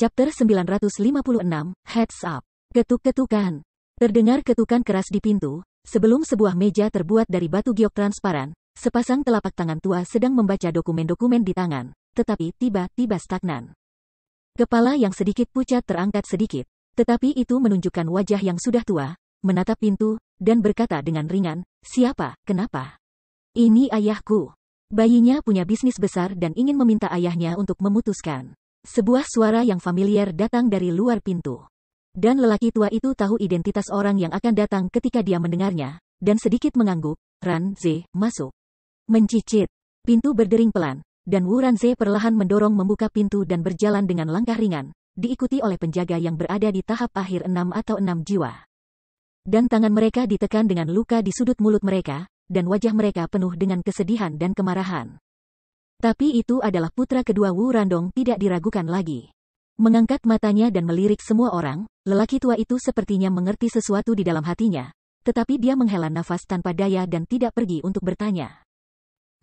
Chapter 956, Heads Up. Ketuk-ketukan. Terdengar ketukan keras di pintu, sebelum sebuah meja terbuat dari batu giok transparan, sepasang telapak tangan tua sedang membaca dokumen-dokumen di tangan, tetapi tiba-tiba stagnan. Kepala yang sedikit pucat terangkat sedikit, tetapi itu menunjukkan wajah yang sudah tua, menatap pintu, dan berkata dengan ringan, "Siapa, kenapa?" "Ini ayahku. Bayinya punya bisnis besar dan ingin meminta ayahnya untuk memutuskan." Sebuah suara yang familiar datang dari luar pintu. Dan lelaki tua itu tahu identitas orang yang akan datang ketika dia mendengarnya, dan sedikit mengangguk. Ranze masuk. Mencicit. Pintu berdering pelan, dan Wu Ranze perlahan mendorong membuka pintu dan berjalan dengan langkah ringan, diikuti oleh penjaga yang berada di tahap akhir 6 jiwa. Dan tangan mereka ditekan dengan luka di sudut mulut mereka, dan wajah mereka penuh dengan kesedihan dan kemarahan. Tapi itu adalah putra kedua Wu Randong, tidak diragukan lagi. Mengangkat matanya dan melirik semua orang, lelaki tua itu sepertinya mengerti sesuatu di dalam hatinya, tetapi dia menghela nafas tanpa daya dan tidak pergi untuk bertanya.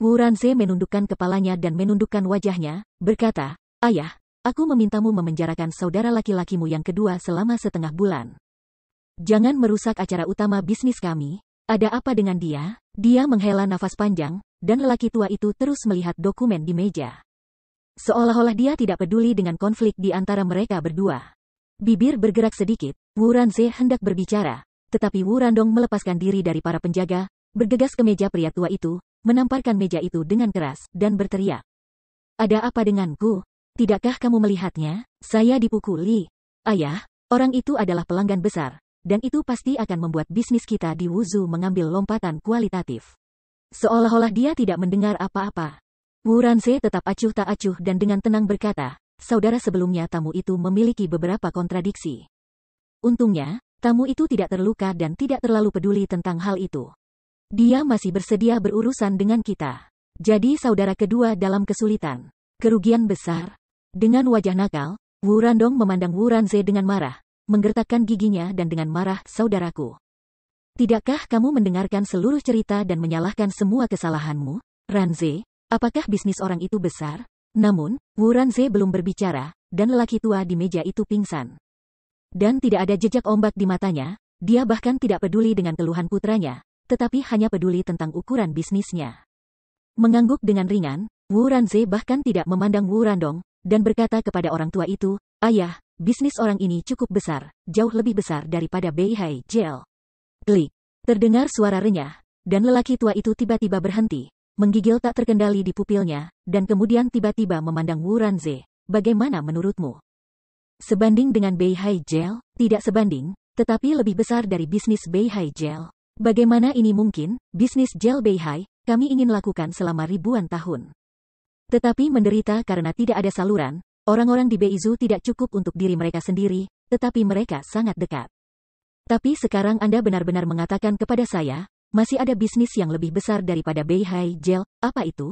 Wu Ranze menundukkan kepalanya dan menundukkan wajahnya, berkata, "Ayah, aku memintamu memenjarakan saudara laki-lakimu yang kedua selama setengah bulan. Jangan merusak acara utama bisnis kami." "Ada apa dengan dia?" Dia menghela nafas panjang, dan lelaki tua itu terus melihat dokumen di meja. Seolah-olah dia tidak peduli dengan konflik di antara mereka berdua. Bibir bergerak sedikit, Wu Ranze hendak berbicara, tetapi Wu Randong melepaskan diri dari para penjaga, bergegas ke meja pria tua itu, menamparkan meja itu dengan keras, dan berteriak. "Ada apa denganku? Tidakkah kamu melihatnya? Saya dipukuli. Ayah, orang itu adalah pelanggan besar, dan itu pasti akan membuat bisnis kita di Wuzhu mengambil lompatan kualitatif." Seolah-olah dia tidak mendengar apa-apa. Wu Ranze tetap acuh tak acuh dan dengan tenang berkata, "Saudara, sebelumnya tamu itu memiliki beberapa kontradiksi. Untungnya, tamu itu tidak terluka dan tidak terlalu peduli tentang hal itu. Dia masih bersedia berurusan dengan kita. Jadi saudara kedua dalam kesulitan. Kerugian besar." Dengan wajah nakal, Wu Randong memandang Wu Ranze dengan marah, menggertakkan giginya dan dengan marah, "Saudaraku. Tidakkah kamu mendengarkan seluruh cerita dan menyalahkan semua kesalahanmu, Ranze? Apakah bisnis orang itu besar?" Namun, Wu Ranze belum berbicara, dan lelaki tua di meja itu pingsan. Dan tidak ada jejak ombak di matanya, dia bahkan tidak peduli dengan keluhan putranya, tetapi hanya peduli tentang ukuran bisnisnya. Mengangguk dengan ringan, Wu Ranze bahkan tidak memandang Wu Randong, dan berkata kepada orang tua itu, "Ayah, bisnis orang ini cukup besar, jauh lebih besar daripada Beihai Jail." Klik. Terdengar suara renyah, dan lelaki tua itu tiba-tiba berhenti, menggigil tak terkendali di pupilnya, dan kemudian tiba-tiba memandang Wu Ranze. "Bagaimana menurutmu? Sebanding dengan Beihai Jail?" "Tidak sebanding, tetapi lebih besar dari bisnis Beihai Jail." "Bagaimana ini mungkin? Bisnis Jail Beihai, kami ingin lakukan selama ribuan tahun. Tetapi menderita karena tidak ada saluran, orang-orang di Beizu tidak cukup untuk diri mereka sendiri, tetapi mereka sangat dekat. Tapi sekarang Anda benar-benar mengatakan kepada saya, masih ada bisnis yang lebih besar daripada Beihai Jail, apa itu?"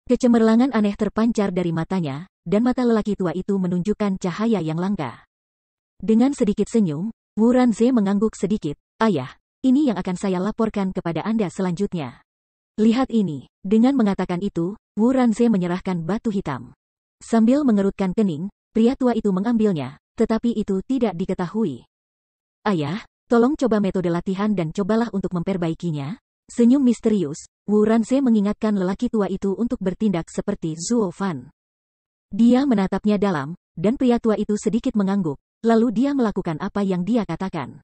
Kecemerlangan aneh terpancar dari matanya, dan mata lelaki tua itu menunjukkan cahaya yang langka. Dengan sedikit senyum, Wu Ranze mengangguk sedikit, "Ayah, ini yang akan saya laporkan kepada Anda selanjutnya. Lihat ini." Dengan mengatakan itu, Wu Ranze menyerahkan batu hitam. Sambil mengerutkan kening, pria tua itu mengambilnya, tetapi itu tidak diketahui. "Ayah, tolong coba metode latihan dan cobalah untuk memperbaikinya." Senyum misterius, Wu Ranze mengingatkan lelaki tua itu untuk bertindak seperti Zuo Fan. Dia menatapnya dalam, dan pria tua itu sedikit mengangguk, lalu dia melakukan apa yang dia katakan.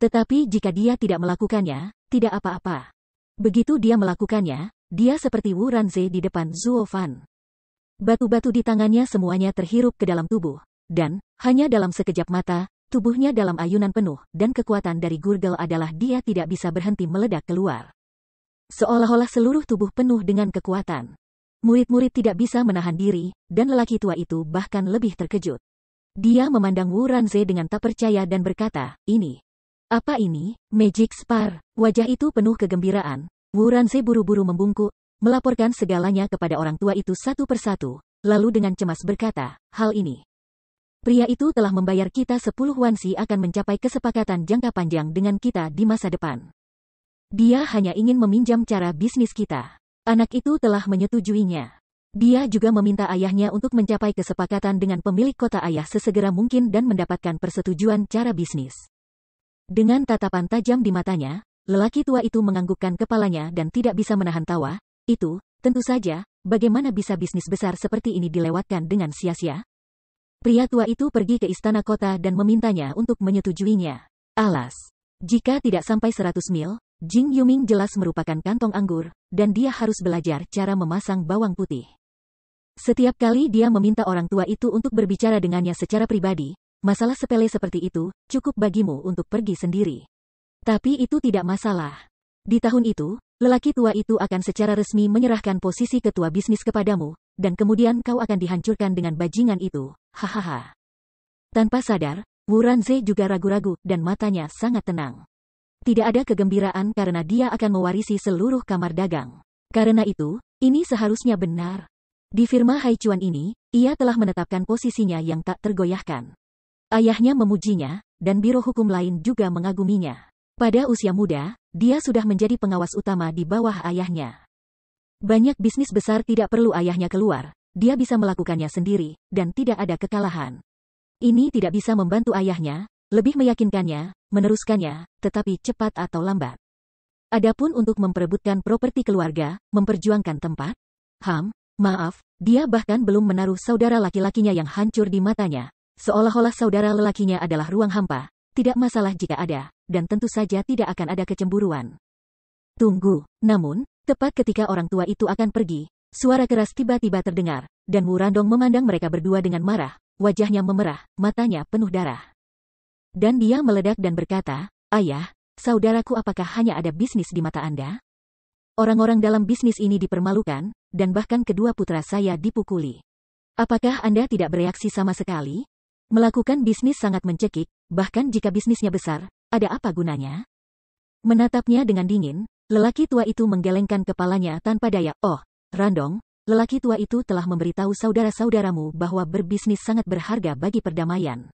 Tetapi jika dia tidak melakukannya, tidak apa-apa. Begitu dia melakukannya, dia seperti Wu Ranze di depan Zuo Fan. Batu-batu di tangannya semuanya terhirup ke dalam tubuh, dan, hanya dalam sekejap mata, tubuhnya dalam ayunan penuh, dan kekuatan dari Gurgel adalah dia tidak bisa berhenti meledak keluar. Seolah-olah seluruh tubuh penuh dengan kekuatan. Murid-murid tidak bisa menahan diri, dan lelaki tua itu bahkan lebih terkejut. Dia memandang Wu Ranze dengan tak percaya dan berkata, "Ini. Apa ini? Magic Spar?" Wajah itu penuh kegembiraan. Wu Ranze buru-buru membungkuk, melaporkan segalanya kepada orang tua itu satu persatu, lalu dengan cemas berkata, "Hal ini. Pria itu telah membayar kita 10 wansi akan mencapai kesepakatan jangka panjang dengan kita di masa depan. Dia hanya ingin meminjam cara bisnis kita. Anak itu telah menyetujuinya. Dia juga meminta ayahnya untuk mencapai kesepakatan dengan pemilik kota ayah sesegera mungkin dan mendapatkan persetujuan cara bisnis. Dengan tatapan tajam di matanya, lelaki tua itu menganggukkan kepalanya dan tidak bisa menahan tawa. Itu, tentu saja, bagaimana bisa bisnis besar seperti ini dilewatkan dengan sia-sia? Pria tua itu pergi ke istana kota dan memintanya untuk menyetujuinya. Alas, jika tidak sampai 100 mil, Jing Yuming jelas merupakan kantong anggur, dan dia harus belajar cara memasang bawang putih. Setiap kali dia meminta orang tua itu untuk berbicara dengannya secara pribadi, masalah sepele seperti itu, cukup bagimu untuk pergi sendiri. Tapi itu tidak masalah. Di tahun itu, lelaki tua itu akan secara resmi menyerahkan posisi ketua bisnis kepadamu, dan kemudian kau akan dihancurkan dengan bajingan itu, hahaha. Tanpa sadar, Wu Ranze juga ragu-ragu, dan matanya sangat tenang. Tidak ada kegembiraan karena dia akan mewarisi seluruh kamar dagang. Karena itu, ini seharusnya benar. Di firma Haichuan ini, ia telah menetapkan posisinya yang tak tergoyahkan. Ayahnya memujinya, dan biro hukum lain juga mengaguminya. Pada usia muda, dia sudah menjadi pengawas utama di bawah ayahnya. Banyak bisnis besar tidak perlu ayahnya keluar, dia bisa melakukannya sendiri, dan tidak ada kekalahan. Ini tidak bisa membantu ayahnya, lebih meyakinkannya, meneruskannya, tetapi cepat atau lambat. Adapun untuk memperebutkan properti keluarga, memperjuangkan tempat, maaf, dia bahkan belum menaruh saudara laki-lakinya yang hancur di matanya. Seolah-olah saudara lelakinya adalah ruang hampa, tidak masalah jika ada, dan tentu saja tidak akan ada kecemburuan. Tunggu, namun, tepat ketika orang tua itu akan pergi, suara keras tiba-tiba terdengar, dan Wu Randong memandang mereka berdua dengan marah, wajahnya memerah, matanya penuh darah. Dan dia meledak dan berkata, "Ayah, saudaraku apakah hanya ada bisnis di mata Anda? Orang-orang dalam bisnis ini dipermalukan, dan bahkan kedua putra saya dipukuli. Apakah Anda tidak bereaksi sama sekali? Melakukan bisnis sangat mencekik, bahkan jika bisnisnya besar, ada apa gunanya?" Menatapnya dengan dingin, lelaki tua itu menggelengkan kepalanya tanpa daya. "Oh, Randong, lelaki tua itu telah memberitahu saudara-saudaramu bahwa berbisnis sangat berharga bagi perdamaian.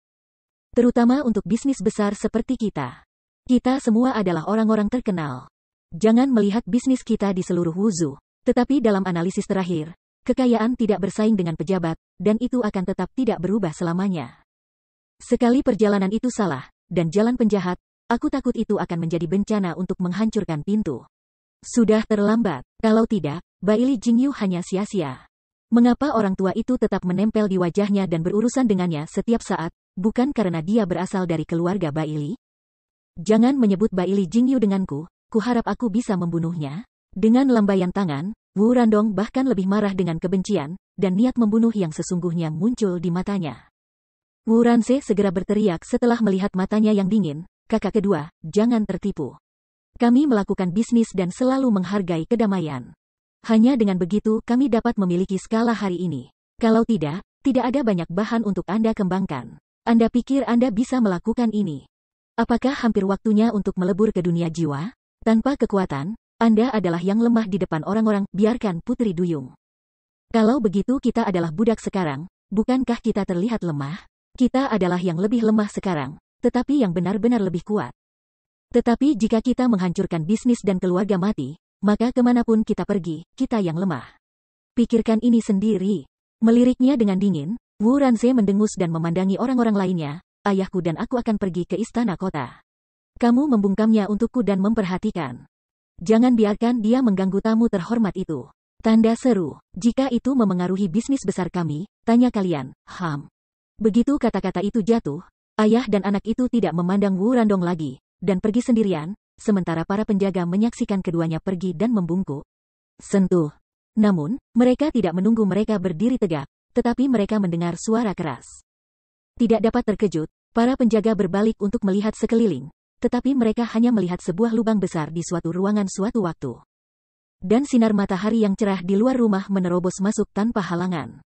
Terutama untuk bisnis besar seperti kita. Kita semua adalah orang-orang terkenal. Jangan melihat bisnis kita di seluruh Wuzhou, tetapi dalam analisis terakhir, kekayaan tidak bersaing dengan pejabat, dan itu akan tetap tidak berubah selamanya. Sekali perjalanan itu salah, dan jalan penjahat, aku takut itu akan menjadi bencana untuk menghancurkan pintu. Sudah terlambat, kalau tidak, Baili Jingyu hanya sia-sia. Mengapa orang tua itu tetap menempel di wajahnya dan berurusan dengannya setiap saat, bukan karena dia berasal dari keluarga Baili? Jangan menyebut Baili Jingyu denganku, kuharap aku bisa membunuhnya." Dengan lambaian tangan, Wu Randong bahkan lebih marah dengan kebencian, dan niat membunuh yang sesungguhnya muncul di matanya. Wu Ranze segera berteriak setelah melihat matanya yang dingin, "Kakak kedua, jangan tertipu. Kami melakukan bisnis dan selalu menghargai kedamaian. Hanya dengan begitu kami dapat memiliki skala hari ini. Kalau tidak, tidak ada banyak bahan untuk Anda kembangkan. Anda pikir Anda bisa melakukan ini? Apakah hampir waktunya untuk melebur ke dunia jiwa? Tanpa kekuatan, Anda adalah yang lemah di depan orang-orang, biarkan Putri Duyung. Kalau begitu kita adalah budak sekarang, bukankah kita terlihat lemah? Kita adalah yang lebih lemah sekarang, tetapi yang benar-benar lebih kuat. Tetapi jika kita menghancurkan bisnis dan keluarga mati, maka kemanapun kita pergi, kita yang lemah. Pikirkan ini sendiri." Meliriknya dengan dingin, Wu Ranze mendengus dan memandangi orang-orang lainnya, "Ayahku dan aku akan pergi ke istana kota. Kamu membungkamnya untukku dan memperhatikan. Jangan biarkan dia mengganggu tamu terhormat itu." Tanda seru, "Jika itu memengaruhi bisnis besar kami, tanya kalian." Begitu kata-kata itu jatuh, ayah dan anak itu tidak memandang Wu Randong lagi, dan pergi sendirian, sementara para penjaga menyaksikan keduanya pergi dan membungkuk. Sentuh. Namun, mereka tidak menunggu mereka berdiri tegak, tetapi mereka mendengar suara keras. Tidak dapat terkejut, para penjaga berbalik untuk melihat sekeliling, tetapi mereka hanya melihat sebuah lubang besar di suatu ruangan suatu waktu. Dan sinar matahari yang cerah di luar rumah menerobos masuk tanpa halangan.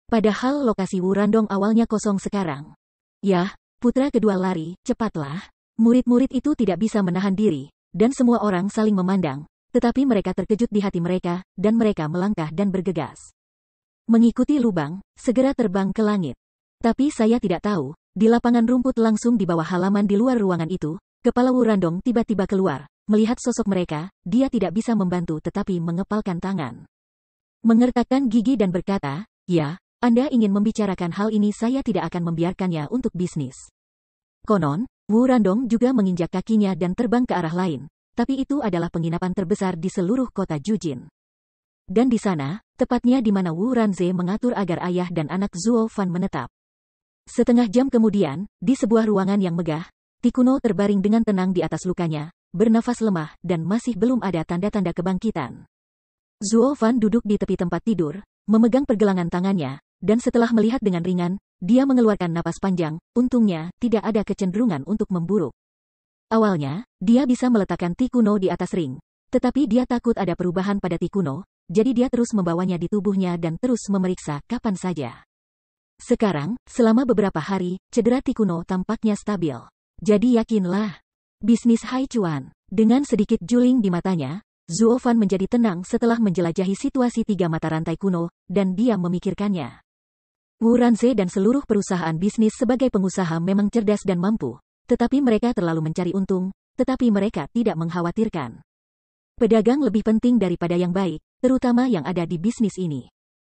Padahal lokasi Wu Randong awalnya kosong sekarang. "Yah, putra kedua lari, cepatlah." Murid-murid itu tidak bisa menahan diri, dan semua orang saling memandang, tetapi mereka terkejut di hati mereka, dan mereka melangkah dan bergegas. Mengikuti lubang, segera terbang ke langit. Tapi saya tidak tahu, di lapangan rumput langsung di bawah halaman di luar ruangan itu, kepala Wu Randong tiba-tiba keluar. Melihat sosok mereka, dia tidak bisa membantu tetapi mengepalkan tangan. mengertakkan gigi dan berkata, "Ya, Anda ingin membicarakan hal ini, saya tidak akan membiarkannya untuk bisnis." Konon, Wu Randong juga menginjak kakinya dan terbang ke arah lain, tapi itu adalah penginapan terbesar di seluruh kota Jujin. Dan di sana, tepatnya di mana Wu Ranze mengatur agar ayah dan anak Zuo Fan menetap. Setengah jam kemudian, di sebuah ruangan yang megah, Tikuno terbaring dengan tenang di atas lukanya, bernafas lemah, dan masih belum ada tanda-tanda kebangkitan. Zuo Fan duduk di tepi tempat tidur, memegang pergelangan tangannya, dan setelah melihat dengan ringan, dia mengeluarkan napas panjang. Untungnya, tidak ada kecenderungan untuk memburuk. Awalnya, dia bisa meletakkan Tikuno di atas ring, tetapi dia takut ada perubahan pada Tikuno, jadi dia terus membawanya di tubuhnya dan terus memeriksa kapan saja. Sekarang, selama beberapa hari, cedera Tikuno tampaknya stabil. Jadi yakinlah. Bisnis Haichuan. Dengan sedikit juling di matanya, Zuo Fan menjadi tenang setelah menjelajahi situasi tiga mata rantai kuno, dan dia memikirkannya. Wu Ranze dan seluruh perusahaan bisnis sebagai pengusaha memang cerdas dan mampu, tetapi mereka terlalu mencari untung, tetapi mereka tidak mengkhawatirkan. Pedagang lebih penting daripada yang baik, terutama yang ada di bisnis ini.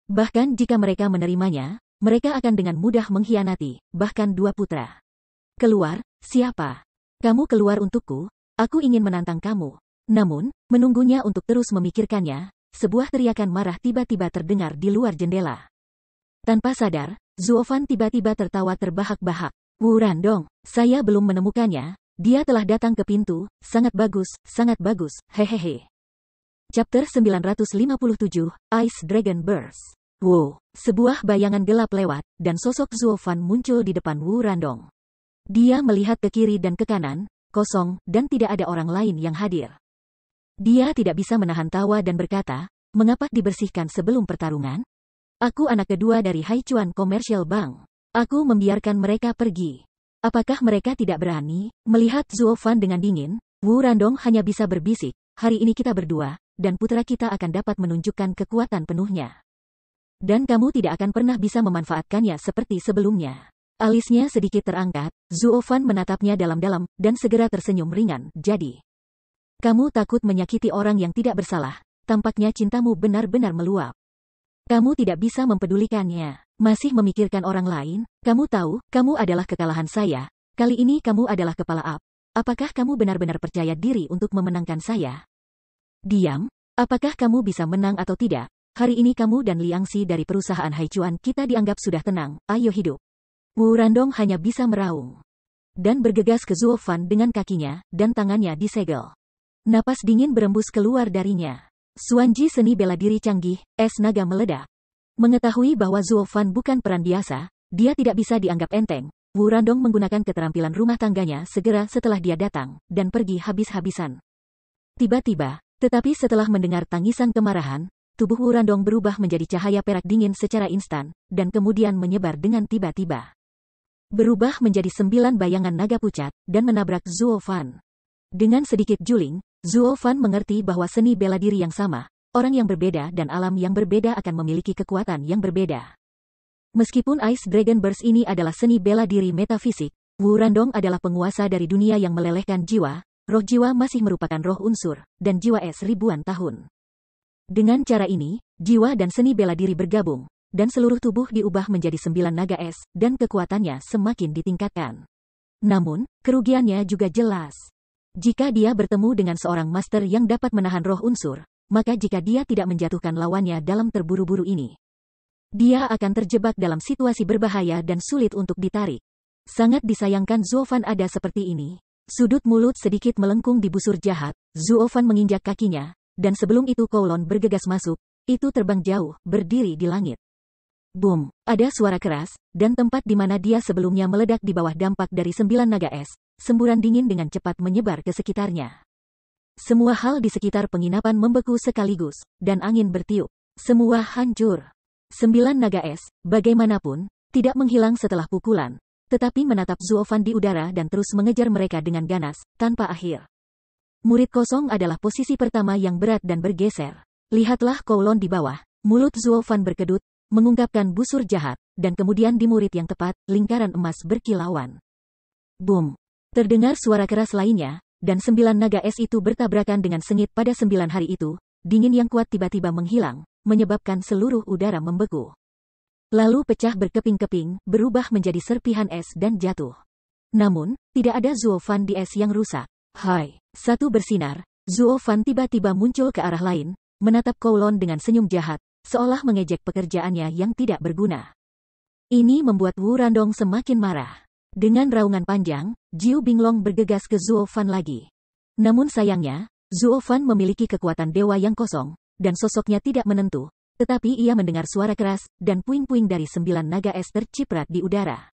Bahkan jika mereka menerimanya, mereka akan dengan mudah mengkhianati, bahkan dua putra. Keluar, siapa? Kamu keluar untukku, aku ingin menantang kamu. Namun, menunggunya untuk terus memikirkannya, sebuah teriakan marah tiba-tiba terdengar di luar jendela. Tanpa sadar, Zuo Fan tiba-tiba tertawa terbahak-bahak. Wu Randong, saya belum menemukannya, dia telah datang ke pintu, sangat bagus, hehehe. Chapter 957, Ice Dragon Burst. Wow, sebuah bayangan gelap lewat, dan sosok Zuo Fan muncul di depan Wu Randong. Dia melihat ke kiri dan ke kanan, kosong, dan tidak ada orang lain yang hadir. Dia tidak bisa menahan tawa dan berkata, "Mengapa dibersihkan sebelum pertarungan? Aku anak kedua dari Haichuan Commercial Bank. Aku membiarkan mereka pergi. Apakah mereka tidak berani?" Melihat Zuo Fan dengan dingin, Wu Randong hanya bisa berbisik, "Hari ini kita berdua, dan putra kita akan dapat menunjukkan kekuatan penuhnya. Dan kamu tidak akan pernah bisa memanfaatkannya seperti sebelumnya." Alisnya sedikit terangkat, Zuo Fan menatapnya dalam-dalam, dan segera tersenyum ringan. "Jadi, kamu takut menyakiti orang yang tidak bersalah, tampaknya cintamu benar-benar meluap. Kamu tidak bisa mempedulikannya, masih memikirkan orang lain. Kamu tahu, kamu adalah kekalahan saya, kali ini kamu adalah kepala up. Apakah kamu benar-benar percaya diri untuk memenangkan saya? Diam, apakah kamu bisa menang atau tidak? Hari ini kamu dan Liangxi dari perusahaan Haichuan kita dianggap sudah tenang, ayo hidup." Wu Randong hanya bisa meraung dan bergegas ke Zuo Fan dengan kakinya, dan tangannya disegel. Napas dingin berembus keluar darinya. Suanji seni bela diri canggih, es naga meledak. Mengetahui bahwa Zuo Fan bukan peran biasa, dia tidak bisa dianggap enteng. Wu Randong menggunakan keterampilan rumah tangganya segera setelah dia datang, dan pergi habis-habisan. Tiba-tiba, tetapi setelah mendengar tangisan kemarahan, tubuh Wu Randong berubah menjadi cahaya perak dingin secara instan, dan kemudian menyebar dengan tiba-tiba. Berubah menjadi 9 bayangan naga pucat, dan menabrak Zuo Fan. Dengan sedikit juling, Zuo Fan mengerti bahwa seni bela diri yang sama, orang yang berbeda dan alam yang berbeda akan memiliki kekuatan yang berbeda. Meskipun Ice Dragon Burst ini adalah seni bela diri metafisik, Wu Randong adalah penguasa dari dunia yang melelehkan jiwa, roh jiwa masih merupakan roh unsur, dan jiwa es ribuan tahun. Dengan cara ini, jiwa dan seni bela diri bergabung, dan seluruh tubuh diubah menjadi 9 naga es, dan kekuatannya semakin ditingkatkan. Namun, kerugiannya juga jelas. Jika dia bertemu dengan seorang master yang dapat menahan roh unsur, maka jika dia tidak menjatuhkan lawannya dalam terburu-buru ini, dia akan terjebak dalam situasi berbahaya dan sulit untuk ditarik. Sangat disayangkan Zuo Fan ada seperti ini. Sudut mulut sedikit melengkung di busur jahat, Zuo Fan menginjak kakinya, dan sebelum itu Kowloon bergegas masuk, itu terbang jauh, berdiri di langit. Boom, ada suara keras, dan tempat di mana dia sebelumnya meledak di bawah dampak dari 9 naga es, semburan dingin dengan cepat menyebar ke sekitarnya. Semua hal di sekitar penginapan membeku sekaligus, dan angin bertiup. Semua hancur. 9 naga es, bagaimanapun, tidak menghilang setelah pukulan, tetapi menatap Zuo Fan di udara dan terus mengejar mereka dengan ganas, tanpa akhir. Murid kosong adalah posisi pertama yang berat dan bergeser. Lihatlah Kowloon di bawah, mulut Zuo Fan berkedut, mengungkapkan busur jahat, dan kemudian di murid yang tepat, lingkaran emas berkilauan. Boom! Terdengar suara keras lainnya, dan 9 naga es itu bertabrakan dengan sengit pada 9 hari itu, dingin yang kuat tiba-tiba menghilang, menyebabkan seluruh udara membeku. Lalu pecah berkeping-keping, berubah menjadi serpihan es dan jatuh. Namun, tidak ada Zuofan di es yang rusak. Hai, satu bersinar, Zuofan tiba-tiba muncul ke arah lain, menatap Kowloon dengan senyum jahat, seolah mengejek pekerjaannya yang tidak berguna. Ini membuat Wu Randong semakin marah. Dengan raungan panjang, Jiu Binglong bergegas ke Zuofan lagi. Namun sayangnya, Zuofan memiliki kekuatan dewa yang kosong, dan sosoknya tidak menentu, tetapi ia mendengar suara keras, dan puing-puing dari 9 naga es terciprat di udara.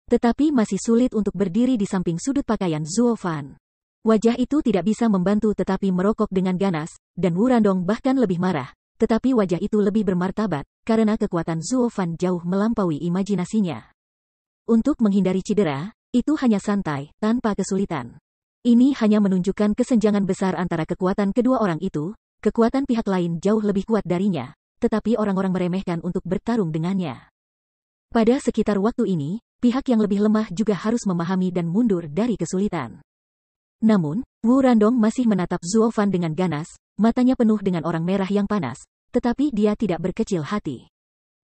Tetapi masih sulit untuk berdiri di samping sudut pakaian Zuofan. Wajah itu tidak bisa membantu tetapi merokok dengan ganas, dan Wu Randong bahkan lebih marah, tetapi wajah itu lebih bermartabat, karena kekuatan Zuofan jauh melampaui imajinasinya. Untuk menghindari cedera, itu hanya santai, tanpa kesulitan. Ini hanya menunjukkan kesenjangan besar antara kekuatan kedua orang itu, kekuatan pihak lain jauh lebih kuat darinya, tetapi orang-orang meremehkan untuk bertarung dengannya. Pada sekitar waktu ini, pihak yang lebih lemah juga harus memahami dan mundur dari kesulitan. Namun, Wu Randong masih menatap Zuofan dengan ganas, matanya penuh dengan orang merah yang panas, tetapi dia tidak berkecil hati.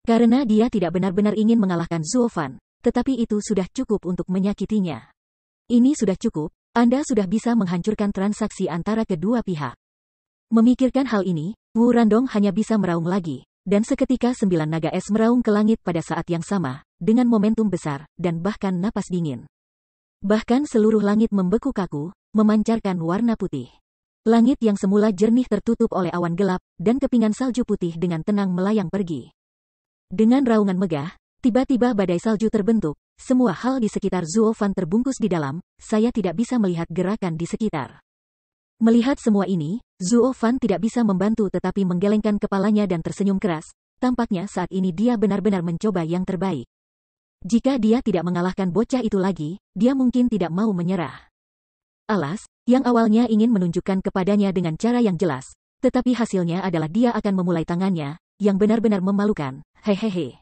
Karena dia tidak benar-benar ingin mengalahkan Zuofan, tetapi itu sudah cukup untuk menyakitinya. Ini sudah cukup, Anda sudah bisa menghancurkan transaksi antara kedua pihak. Memikirkan hal ini, Wu Randong hanya bisa meraung lagi, dan seketika 9 naga es meraung ke langit pada saat yang sama, dengan momentum besar, dan bahkan napas dingin. Bahkan seluruh langit membeku kaku, memancarkan warna putih. Langit yang semula jernih tertutup oleh awan gelap, dan kepingan salju putih dengan tenang melayang pergi. Dengan raungan megah, tiba-tiba badai salju terbentuk, semua hal di sekitar Zuofan terbungkus di dalam, saya tidak bisa melihat gerakan di sekitar. Melihat semua ini, Zuofan tidak bisa membantu tetapi menggelengkan kepalanya dan tersenyum keras, tampaknya saat ini dia benar-benar mencoba yang terbaik. Jika dia tidak mengalahkan bocah itu lagi, dia mungkin tidak mau menyerah. Alas, yang awalnya ingin menunjukkan kepadanya dengan cara yang jelas, tetapi hasilnya adalah dia akan memulai tangannya, yang benar-benar memalukan, hehehe.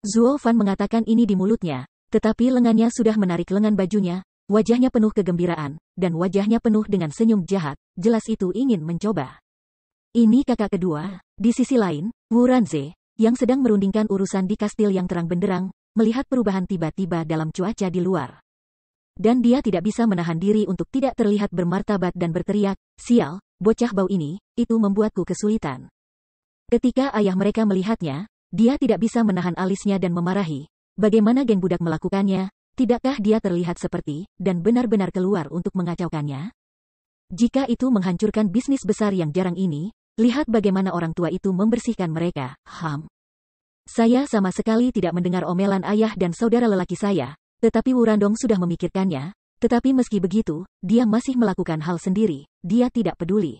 Zuofan mengatakan ini di mulutnya, tetapi lengannya sudah menarik lengan bajunya, wajahnya penuh kegembiraan, dan wajahnya penuh dengan senyum jahat, jelas itu ingin mencoba. Ini kakak kedua. Di sisi lain, Wu Ranze, yang sedang merundingkan urusan di kastil yang terang benderang, melihat perubahan tiba-tiba dalam cuaca di luar. Dan dia tidak bisa menahan diri untuk tidak terlihat bermartabat dan berteriak, sial, bocah bau ini, itu membuatku kesulitan. Ketika ayah mereka melihatnya, dia tidak bisa menahan alisnya dan memarahi, bagaimana geng budak melakukannya. Tidakkah dia terlihat seperti, dan benar-benar keluar untuk mengacaukannya? Jika itu menghancurkan bisnis besar yang jarang ini, lihat bagaimana orang tua itu membersihkan mereka, Saya sama sekali tidak mendengar omelan ayah dan saudara lelaki saya, tetapi Wu Randong sudah memikirkannya, tetapi meski begitu, dia masih melakukan hal sendiri, dia tidak peduli.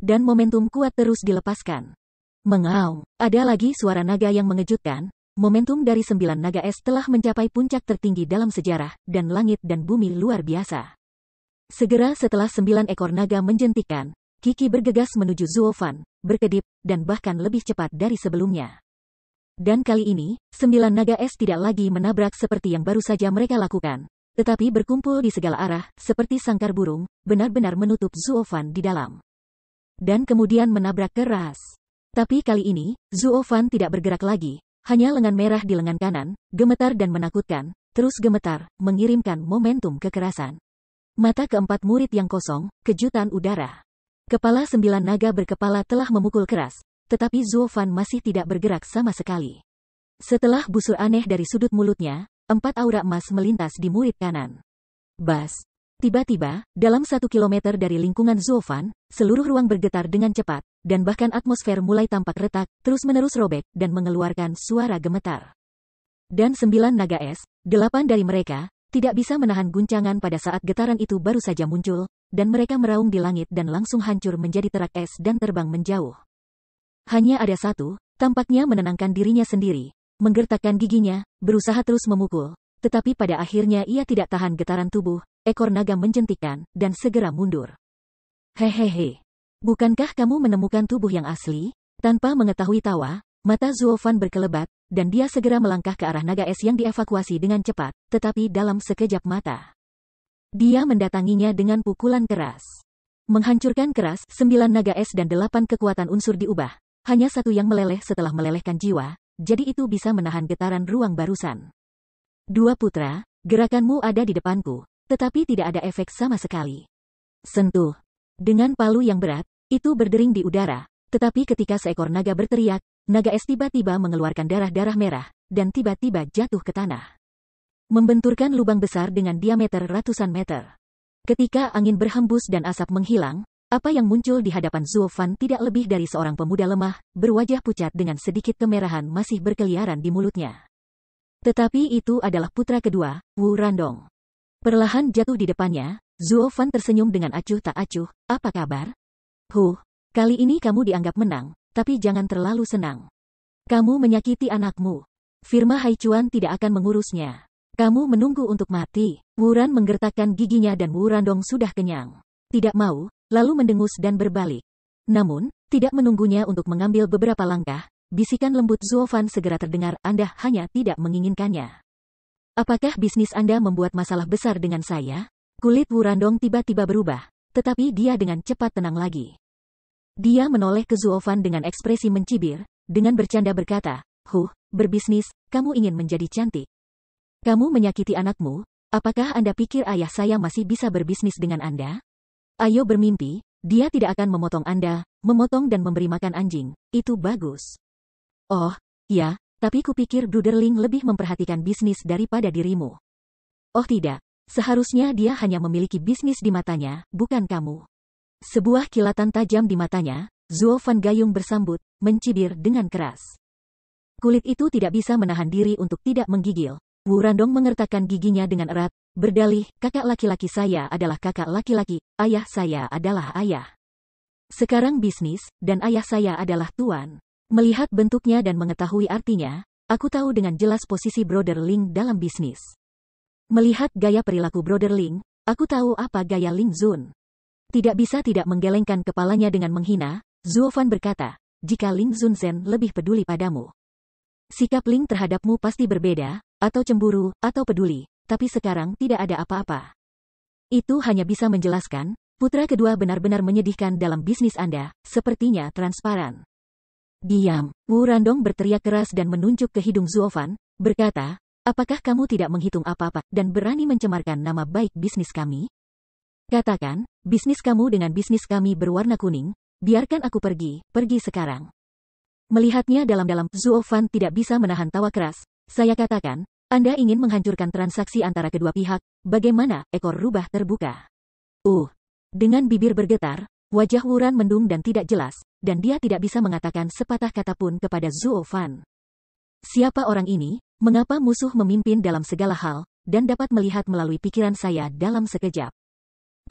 Dan momentum kuat terus dilepaskan. Mengaum, ada lagi suara naga yang mengejutkan. Momentum dari 9 naga es telah mencapai puncak tertinggi dalam sejarah, dan langit dan bumi luar biasa. Segera setelah 9 ekor naga menjentikkan, Kiki bergegas menuju Zuofan, berkedip, dan bahkan lebih cepat dari sebelumnya. Dan kali ini, 9 naga es tidak lagi menabrak seperti yang baru saja mereka lakukan, tetapi berkumpul di segala arah, seperti sangkar burung, benar-benar menutup Zuofan di dalam. Dan kemudian menabrak keras. Tapi kali ini, Zuofan tidak bergerak lagi. Hanya lengan merah di lengan kanan, gemetar dan menakutkan, terus gemetar, mengirimkan momentum kekerasan. Mata keempat murid yang kosong, kejutan udara. Kepala 9 naga berkepala telah memukul keras, tetapi Zuofan masih tidak bergerak sama sekali. Setelah busur aneh dari sudut mulutnya, 4 aura emas melintas di murid kanan. Bas. Tiba-tiba, dalam 1 kilometer dari lingkungan Zuofan, seluruh ruang bergetar dengan cepat, dan bahkan atmosfer mulai tampak retak, terus-menerus robek, dan mengeluarkan suara gemetar. Dan 9 naga es, 8 dari mereka, tidak bisa menahan guncangan pada saat getaran itu baru saja muncul, dan mereka meraung di langit dan langsung hancur menjadi terak es dan terbang menjauh. Hanya ada satu, tampaknya menenangkan dirinya sendiri, menggertakkan giginya, berusaha terus memukul, tetapi pada akhirnya ia tidak tahan getaran tubuh, ekor naga menjentikkan, dan segera mundur. Hehehe. Bukankah kamu menemukan tubuh yang asli? Tanpa mengetahui tawa, mata Zuofan berkelebat, dan dia segera melangkah ke arah naga es yang dievakuasi dengan cepat, tetapi dalam sekejap mata. Dia mendatanginya dengan pukulan keras. Menghancurkan keras, 9 naga es dan 8 kekuatan unsur diubah, hanya satu yang meleleh setelah melelehkan jiwa, jadi itu bisa menahan getaran ruang barusan. Dua putra, gerakanmu ada di depanku, tetapi tidak ada efek sama sekali. Sentuh. Dengan palu yang berat, itu berdering di udara, tetapi ketika seekor naga berteriak, naga es tiba-tiba mengeluarkan darah-darah merah, dan tiba-tiba jatuh ke tanah. Membenturkan lubang besar dengan diameter ratusan meter. Ketika angin berhembus dan asap menghilang, apa yang muncul di hadapan Zuo Fan tidak lebih dari seorang pemuda lemah, berwajah pucat dengan sedikit kemerahan masih berkeliaran di mulutnya. Tetapi itu adalah putra kedua, Wu Randong. Perlahan jatuh di depannya, Zuo Fan tersenyum dengan acuh tak acuh, apa kabar? Kali ini kamu dianggap menang, tapi jangan terlalu senang. Kamu menyakiti anakmu. Firma Haichuan tidak akan mengurusnya. Kamu menunggu untuk mati. Wuran menggertakkan giginya dan Wu Randong sudah kenyang. Tidak mau, lalu mendengus dan berbalik. Namun, tidak menunggunya untuk mengambil beberapa langkah, bisikan lembut Zuo Fan segera terdengar, Anda hanya tidak menginginkannya. Apakah bisnis Anda membuat masalah besar dengan saya? Kulit Wu Randong tiba-tiba berubah, tetapi dia dengan cepat tenang lagi. Dia menoleh ke Zuo Fan dengan ekspresi mencibir, dengan bercanda berkata, berbisnis, kamu ingin menjadi cantik. Kamu menyakiti anakmu, apakah Anda pikir ayah saya masih bisa berbisnis dengan Anda? Ayo bermimpi, dia tidak akan memotong Anda, memotong dan memberi makan anjing, itu bagus. Oh, ya, tapi kupikir Bruderling lebih memperhatikan bisnis daripada dirimu. Oh tidak, seharusnya dia hanya memiliki bisnis di matanya, bukan kamu. Sebuah kilatan tajam di matanya, Zuo Fan Gayung bersambut, mencibir dengan keras. Kulit itu tidak bisa menahan diri untuk tidak menggigil. Wu Randong mengertakkan giginya dengan erat, berdalih, kakak laki-laki saya adalah kakak laki-laki, ayah saya adalah ayah. Sekarang bisnis, dan ayah saya adalah tuan. Melihat bentuknya dan mengetahui artinya, aku tahu dengan jelas posisi Brother Ling dalam bisnis. Melihat gaya perilaku Brother Ling, aku tahu apa gaya Ling Zun. Tidak bisa tidak menggelengkan kepalanya dengan menghina, Zuo Fan berkata, jika Ling Zun Zhen lebih peduli padamu. Sikap Ling terhadapmu pasti berbeda, atau cemburu, atau peduli, tapi sekarang tidak ada apa-apa. Itu hanya bisa menjelaskan, putra kedua benar-benar menyedihkan dalam bisnis Anda, sepertinya transparan. Diam, Wu Randong berteriak keras dan menunjuk ke hidung Zuo Fan, berkata, apakah kamu tidak menghitung apa-apa, dan berani mencemarkan nama baik bisnis kami? Katakan, bisnis kamu dengan bisnis kami berwarna kuning, biarkan aku pergi sekarang. Melihatnya dalam-dalam, Zuo Fan tidak bisa menahan tawa keras. Saya katakan, Anda ingin menghancurkan transaksi antara kedua pihak, bagaimana? Ekor rubah terbuka. Dengan bibir bergetar, wajah Wuran mendung dan tidak jelas, dan dia tidak bisa mengatakan sepatah kata pun kepada Zuo Fan. Siapa orang ini? Mengapa musuh memimpin dalam segala hal, dan dapat melihat melalui pikiran saya dalam sekejap?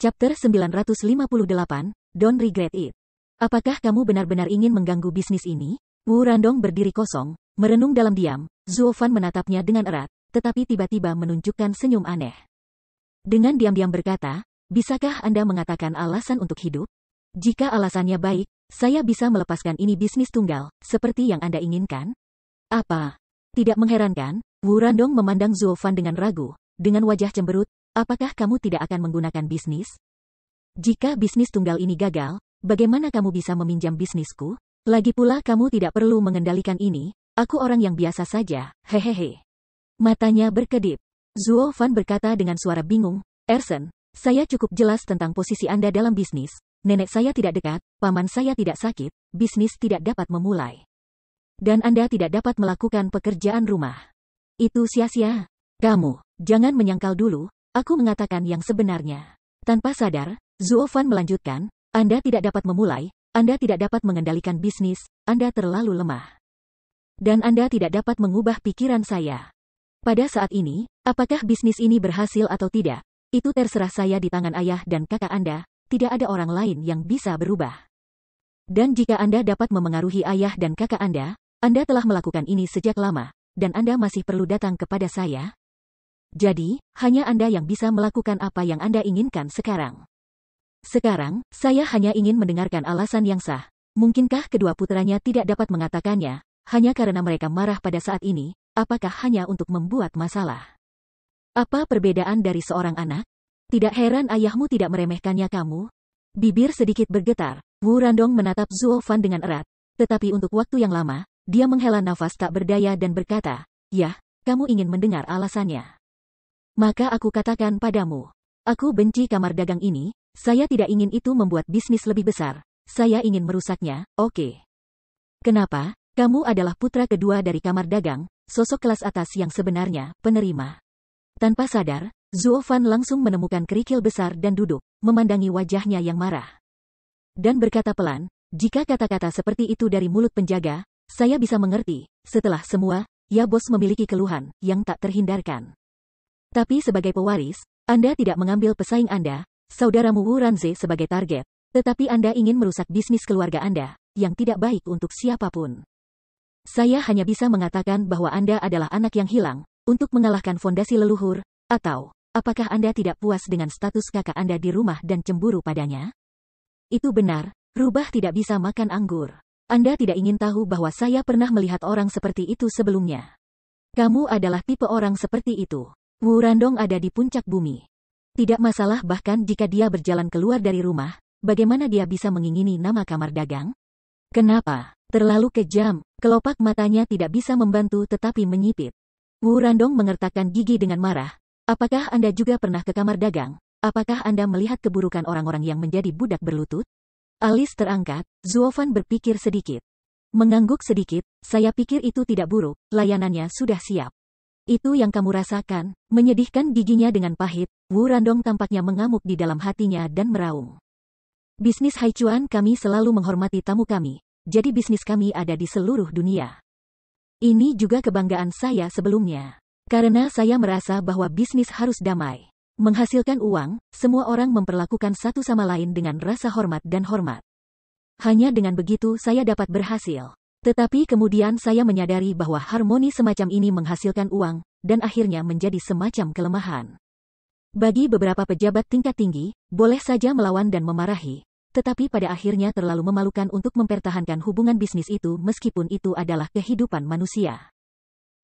Chapter 958, Don't Regret It. Apakah kamu benar-benar ingin mengganggu bisnis ini? Wu Randong berdiri kosong, merenung dalam diam. Zuo Fan menatapnya dengan erat, tetapi tiba-tiba menunjukkan senyum aneh. Dengan diam-diam berkata, bisakah Anda mengatakan alasan untuk hidup? Jika alasannya baik, saya bisa melepaskan ini bisnis tunggal, seperti yang Anda inginkan. Apa? Tidak mengherankan, Wu Randong memandang Zuo Fan dengan ragu, dengan wajah cemberut, apakah kamu tidak akan menggunakan bisnis? Jika bisnis tunggal ini gagal, bagaimana kamu bisa meminjam bisnisku? Lagi pula kamu tidak perlu mengendalikan ini, aku orang yang biasa saja, hehehe. Matanya berkedip. Zuo Fan berkata dengan suara bingung, Ersen, saya cukup jelas tentang posisi Anda dalam bisnis, nenek saya tidak dekat, paman saya tidak sakit, bisnis tidak dapat memulai. Dan Anda tidak dapat melakukan pekerjaan rumah. Itu sia-sia. Kamu, jangan menyangkal dulu, aku mengatakan yang sebenarnya. Tanpa sadar, Zuo Fan melanjutkan, Anda tidak dapat memulai, Anda tidak dapat mengendalikan bisnis, Anda terlalu lemah. Dan Anda tidak dapat mengubah pikiran saya. Pada saat ini, apakah bisnis ini berhasil atau tidak, itu terserah saya di tangan ayah dan kakak Anda, tidak ada orang lain yang bisa berubah. Dan jika Anda dapat memengaruhi ayah dan kakak Anda telah melakukan ini sejak lama, dan Anda masih perlu datang kepada saya. Jadi, hanya Anda yang bisa melakukan apa yang Anda inginkan sekarang. Sekarang, saya hanya ingin mendengarkan alasan yang sah. Mungkinkah kedua putranya tidak dapat mengatakannya, hanya karena mereka marah pada saat ini, apakah hanya untuk membuat masalah? Apa perbedaan dari seorang anak? Tidak heran ayahmu tidak meremehkannya kamu. Bibir sedikit bergetar, Wu Randong menatap Zuo Fan dengan erat, tetapi untuk waktu yang lama, dia menghela nafas tak berdaya dan berkata, "Yah, kamu ingin mendengar alasannya. Maka aku katakan padamu, aku benci kamar dagang ini, saya tidak ingin itu membuat bisnis lebih besar, saya ingin merusaknya, oke. Kenapa? Kamu adalah putra kedua dari kamar dagang, sosok kelas atas yang sebenarnya, penerima." Tanpa sadar, Zuo Fan langsung menemukan kerikil besar dan duduk, memandangi wajahnya yang marah. Dan berkata pelan, "Jika kata-kata seperti itu dari mulut penjaga, saya bisa mengerti, setelah semua, ya bos memiliki keluhan, yang tak terhindarkan. Tapi sebagai pewaris, Anda tidak mengambil pesaing Anda, saudaramu Wu Ranze sebagai target, tetapi Anda ingin merusak bisnis keluarga Anda, yang tidak baik untuk siapapun. Saya hanya bisa mengatakan bahwa Anda adalah anak yang hilang, untuk mengalahkan fondasi leluhur, atau, apakah Anda tidak puas dengan status kakak Anda di rumah dan cemburu padanya? Itu benar, rubah tidak bisa makan anggur. Anda tidak ingin tahu bahwa saya pernah melihat orang seperti itu sebelumnya. Kamu adalah tipe orang seperti itu. Wu Randong ada di puncak bumi. Tidak masalah bahkan jika dia berjalan keluar dari rumah, bagaimana dia bisa mengingini nama kamar dagang? Kenapa? Terlalu kejam, kelopak matanya tidak bisa membantu tetapi menyipit. Wu Randong mengertakkan gigi dengan marah. Apakah Anda juga pernah ke kamar dagang? Apakah Anda melihat keburukan orang-orang yang menjadi budak berlutut? Alis terangkat, Zuo Fan berpikir sedikit. Mengangguk sedikit, saya pikir itu tidak buruk, layanannya sudah siap. Itu yang kamu rasakan, menyedihkan giginya dengan pahit, Wu Randong tampaknya mengamuk di dalam hatinya dan meraung. Bisnis Haichuan kami selalu menghormati tamu kami, jadi bisnis kami ada di seluruh dunia. Ini juga kebanggaan saya sebelumnya. Karena saya merasa bahwa bisnis harus damai. Menghasilkan uang, semua orang memperlakukan satu sama lain dengan rasa hormat dan hormat. Hanya dengan begitu saya dapat berhasil. Tetapi kemudian saya menyadari bahwa harmoni semacam ini menghasilkan uang, dan akhirnya menjadi semacam kelemahan. Bagi beberapa pejabat tingkat tinggi, boleh saja melawan dan memarahi, tetapi pada akhirnya terlalu memalukan untuk mempertahankan hubungan bisnis itu meskipun itu adalah kehidupan manusia.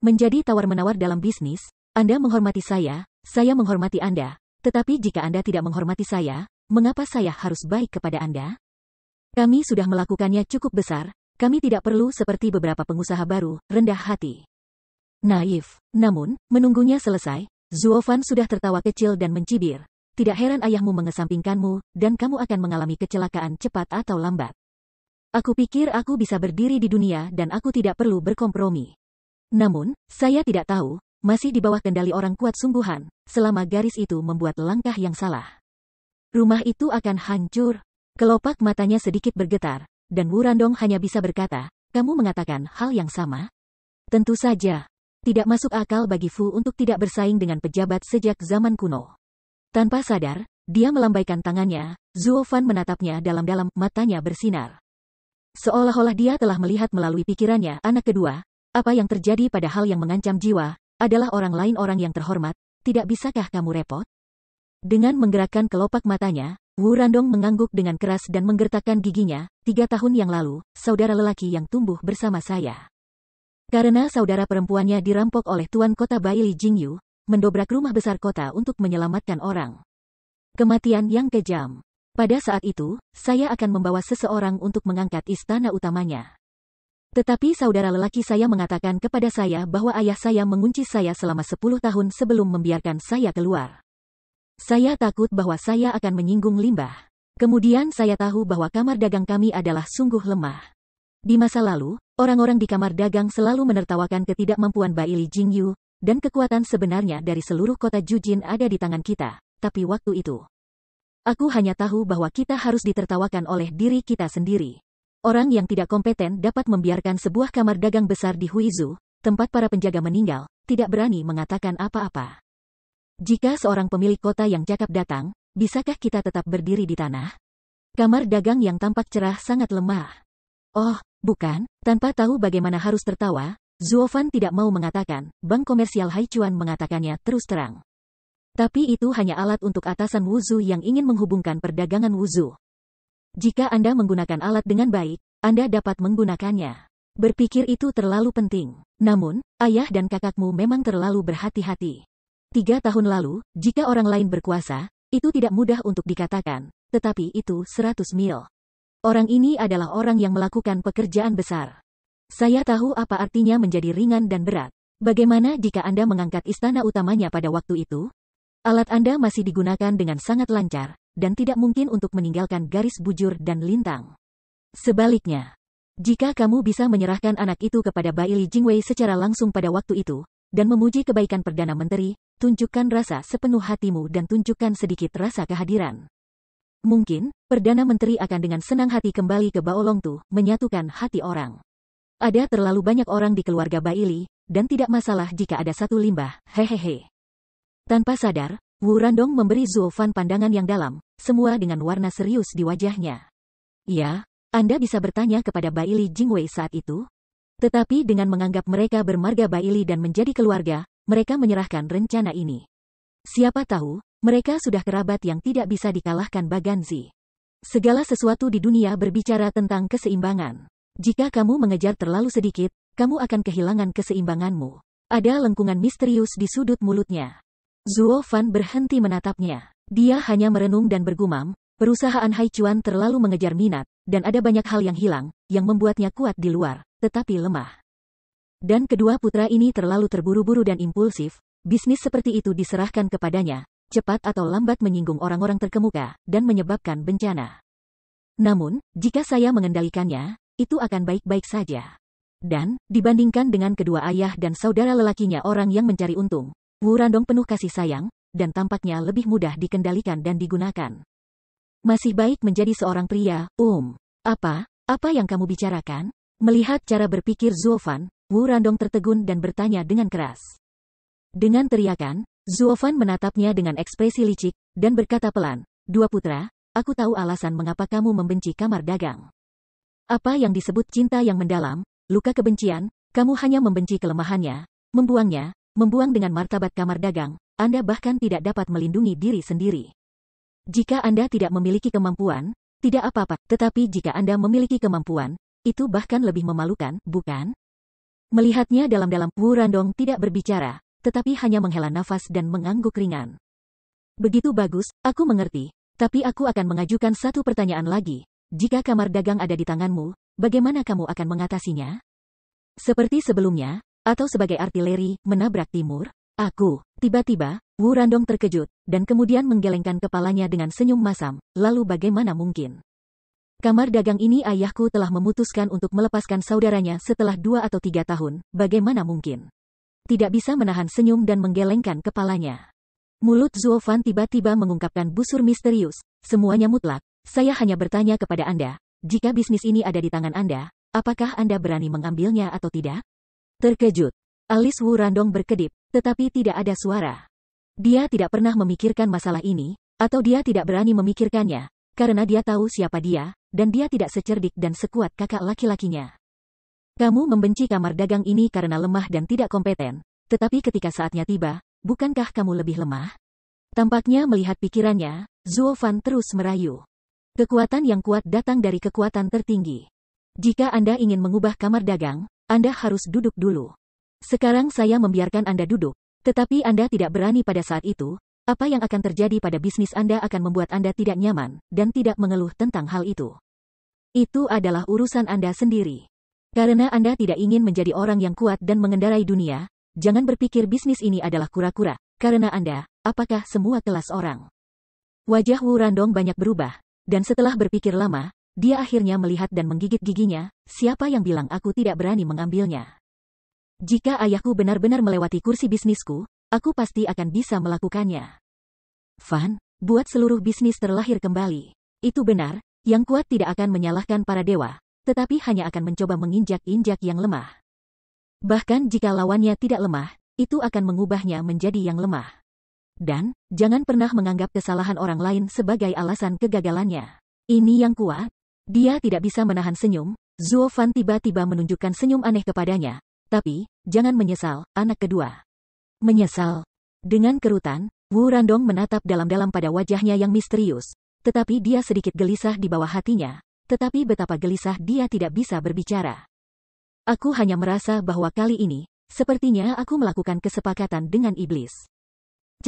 Menjadi tawar-menawar dalam bisnis, Anda menghormati saya menghormati Anda, tetapi jika Anda tidak menghormati saya, mengapa saya harus baik kepada Anda? Kami sudah melakukannya cukup besar, kami tidak perlu seperti beberapa pengusaha baru, rendah hati. Naif. Namun, menunggunya selesai, Zuo Fan sudah tertawa kecil dan mencibir. Tidak heran ayahmu mengesampingkanmu, dan kamu akan mengalami kecelakaan cepat atau lambat. Aku pikir aku bisa berdiri di dunia dan aku tidak perlu berkompromi. Namun, saya tidak tahu, masih di bawah kendali orang kuat sungguhan, selama garis itu membuat langkah yang salah. Rumah itu akan hancur. Kelopak matanya sedikit bergetar, dan Wu Randong hanya bisa berkata, "Kamu mengatakan hal yang sama?" Tentu saja. Tidak masuk akal bagi Fu untuk tidak bersaing dengan pejabat sejak zaman kuno. Tanpa sadar, dia melambaikan tangannya, Zuo Fan menatapnya dalam-dalam, matanya bersinar. Seolah-olah dia telah melihat melalui pikirannya anak kedua, apa yang terjadi pada hal yang mengancam jiwa, adalah orang lain orang yang terhormat, tidak bisakah kamu repot? Dengan menggerakkan kelopak matanya, Wu Randong mengangguk dengan keras dan menggertakkan giginya, 3 tahun yang lalu, saudara lelaki yang tumbuh bersama saya. Karena saudara perempuannya dirampok oleh Tuan Kota Baili Jingyu, mendobrak rumah besar kota untuk menyelamatkan orang. Kematian yang kejam. Pada saat itu, saya akan membawa seseorang untuk mengangkat istana utamanya. Tetapi saudara lelaki saya mengatakan kepada saya bahwa ayah saya mengunci saya selama 10 tahun sebelum membiarkan saya keluar. Saya takut bahwa saya akan menyinggung limbah. Kemudian saya tahu bahwa kamar dagang kami adalah sungguh lemah. Di masa lalu, orang-orang di kamar dagang selalu menertawakan ketidakmampuan Baili Jingyu, dan kekuatan sebenarnya dari seluruh kota Jujin ada di tangan kita. Tapi waktu itu, aku hanya tahu bahwa kita harus ditertawakan oleh diri kita sendiri. Orang yang tidak kompeten dapat membiarkan sebuah kamar dagang besar di Huizhou, tempat para penjaga meninggal, tidak berani mengatakan apa-apa. Jika seorang pemilik kota yang cakap datang, bisakah kita tetap berdiri di tanah? Kamar dagang yang tampak cerah sangat lemah. Oh, bukan, tanpa tahu bagaimana harus tertawa, Zuo Fan tidak mau mengatakan, Bank Komersial Haichuan mengatakannya terus terang. Tapi itu hanya alat untuk atasan Wuzhu yang ingin menghubungkan perdagangan Wuzhu. Jika Anda menggunakan alat dengan baik, Anda dapat menggunakannya. Berpikir itu terlalu penting. Namun, ayah dan kakakmu memang terlalu berhati-hati. 3 tahun lalu, jika orang lain berkuasa, itu tidak mudah untuk dikatakan, tetapi itu 100 mil. Orang ini adalah orang yang melakukan pekerjaan besar. Saya tahu apa artinya menjadi ringan dan berat. Bagaimana jika Anda mengangkat istana utamanya pada waktu itu? Alat Anda masih digunakan dengan sangat lancar, dan tidak mungkin untuk meninggalkan garis bujur dan lintang. Sebaliknya, jika kamu bisa menyerahkan anak itu kepada Baili Jingwei secara langsung pada waktu itu, dan memuji kebaikan Perdana Menteri, tunjukkan rasa sepenuh hatimu dan tunjukkan sedikit rasa kehadiran. Mungkin, Perdana Menteri akan dengan senang hati kembali ke Baolongtu, menyatukan hati orang. Ada terlalu banyak orang di keluarga Baili, dan tidak masalah jika ada satu limbah, hehehe. Tanpa sadar, Wu Randong memberi Zuo Fan pandangan yang dalam, semua dengan warna serius di wajahnya. Ya, Anda bisa bertanya kepada Baili Jingwei saat itu? Tetapi dengan menganggap mereka bermarga Baili dan menjadi keluarga, mereka menyerahkan rencana ini. Siapa tahu, mereka sudah kerabat yang tidak bisa dikalahkan Baganzi. Segala sesuatu di dunia berbicara tentang keseimbangan. Jika kamu mengejar terlalu sedikit, kamu akan kehilangan keseimbanganmu. Ada lengkungan misterius di sudut mulutnya. Zuo Fan berhenti menatapnya. Dia hanya merenung dan bergumam, perusahaan Haichuan terlalu mengejar minat, dan ada banyak hal yang hilang, yang membuatnya kuat di luar, tetapi lemah. Dan kedua putra ini terlalu terburu-buru dan impulsif, bisnis seperti itu diserahkan kepadanya, cepat atau lambat menyinggung orang-orang terkemuka, dan menyebabkan bencana. Namun, jika saya mengendalikannya, itu akan baik-baik saja. Dan, dibandingkan dengan kedua ayah dan saudara lelakinya orang yang mencari untung, Wu Randong penuh kasih sayang, dan tampaknya lebih mudah dikendalikan dan digunakan. Masih baik menjadi seorang pria, Apa yang kamu bicarakan? Melihat cara berpikir Zuo Fan, Wu Randong tertegun dan bertanya dengan keras. Dengan teriakan, Zuo Fan menatapnya dengan ekspresi licik, dan berkata pelan, "Dua putra, aku tahu alasan mengapa kamu membenci kamar dagang. Apa yang disebut cinta yang mendalam, luka kebencian, kamu hanya membenci kelemahannya, membuangnya, membuang dengan martabat kamar dagang, Anda bahkan tidak dapat melindungi diri sendiri. Jika Anda tidak memiliki kemampuan, tidak apa-apa, tetapi jika Anda memiliki kemampuan, itu bahkan lebih memalukan, bukan?" Melihatnya dalam-dalam, Wu Randong tidak berbicara, tetapi hanya menghela nafas dan mengangguk ringan. "Begitu bagus, aku mengerti, tapi aku akan mengajukan satu pertanyaan lagi. Jika kamar dagang ada di tanganmu, bagaimana kamu akan mengatasinya? Seperti sebelumnya, atau sebagai artileri, menabrak timur?" "Aku." Tiba-tiba, Wu Randong terkejut, dan kemudian menggelengkan kepalanya dengan senyum masam, "Lalu bagaimana mungkin? Kamar dagang ini ayahku telah memutuskan untuk melepaskan saudaranya setelah 2 atau 3 tahun, bagaimana mungkin?" Tidak bisa menahan senyum dan menggelengkan kepalanya. Mulut Zuo Fan tiba-tiba mengungkapkan busur misterius, "Semuanya mutlak. Saya hanya bertanya kepada Anda, jika bisnis ini ada di tangan Anda, apakah Anda berani mengambilnya atau tidak?" Terkejut, alis Wu Randong berkedip, tetapi tidak ada suara. Dia tidak pernah memikirkan masalah ini, atau dia tidak berani memikirkannya, karena dia tahu siapa dia, dan dia tidak secerdik dan sekuat kakak laki-lakinya. "Kamu membenci kamar dagang ini karena lemah dan tidak kompeten, tetapi ketika saatnya tiba, bukankah kamu lebih lemah?" Tampaknya melihat pikirannya, Zuo Fan terus merayu. Kekuatan yang kuat datang dari kekuatan tertinggi. Jika Anda ingin mengubah kamar dagang, Anda harus duduk dulu. Sekarang saya membiarkan Anda duduk, tetapi Anda tidak berani pada saat itu, apa yang akan terjadi pada bisnis Anda akan membuat Anda tidak nyaman, dan tidak mengeluh tentang hal itu. Itu adalah urusan Anda sendiri. Karena Anda tidak ingin menjadi orang yang kuat dan mengendarai dunia, jangan berpikir bisnis ini adalah kura-kura, karena Anda, apakah semua kelas orang? Wajah Wu Randong banyak berubah, dan setelah berpikir lama, dia akhirnya melihat dan menggigit giginya, "Siapa yang bilang aku tidak berani mengambilnya? Jika ayahku benar-benar melewati kursi bisnisku, aku pasti akan bisa melakukannya." "Fan, buat seluruh bisnis terlahir kembali. Itu benar, yang kuat tidak akan menyalahkan para dewa, tetapi hanya akan mencoba menginjak-injak yang lemah. Bahkan jika lawannya tidak lemah, itu akan mengubahnya menjadi yang lemah. Dan, jangan pernah menganggap kesalahan orang lain sebagai alasan kegagalannya. Ini yang kuat." Dia tidak bisa menahan senyum, Zuo Fan tiba-tiba menunjukkan senyum aneh kepadanya. "Tapi, jangan menyesal, anak kedua." "Menyesal?" Dengan kerutan, Wu Randong menatap dalam-dalam pada wajahnya yang misterius, tetapi dia sedikit gelisah di bawah hatinya, tetapi betapa gelisah dia tidak bisa berbicara. "Aku hanya merasa bahwa kali ini, sepertinya aku melakukan kesepakatan dengan iblis."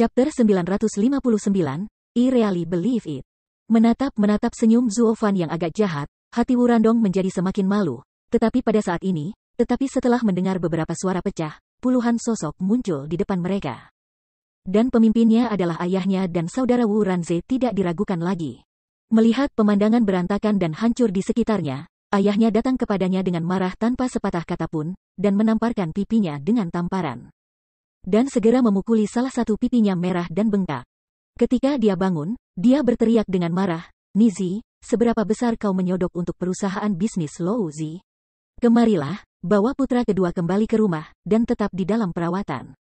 Chapter 959, I Really Believe It. Menatap senyum Zuo Fan yang agak jahat, Hati Wurandong menjadi semakin malu, tetapi setelah mendengar beberapa suara pecah, puluhan sosok muncul di depan mereka. Dan pemimpinnya adalah ayahnya dan saudara Wu Ranze tidak diragukan lagi. Melihat pemandangan berantakan dan hancur di sekitarnya, ayahnya datang kepadanya dengan marah tanpa sepatah kata pun, dan menamparkan pipinya dengan tamparan. Dan segera memukuli salah satu pipinya merah dan bengkak. Ketika dia bangun, dia berteriak dengan marah, "Nizi, seberapa besar kau menyodok untuk perusahaan bisnis Louzi? Kemarilah, bawa putra kedua kembali ke rumah, dan tetap di dalam perawatan.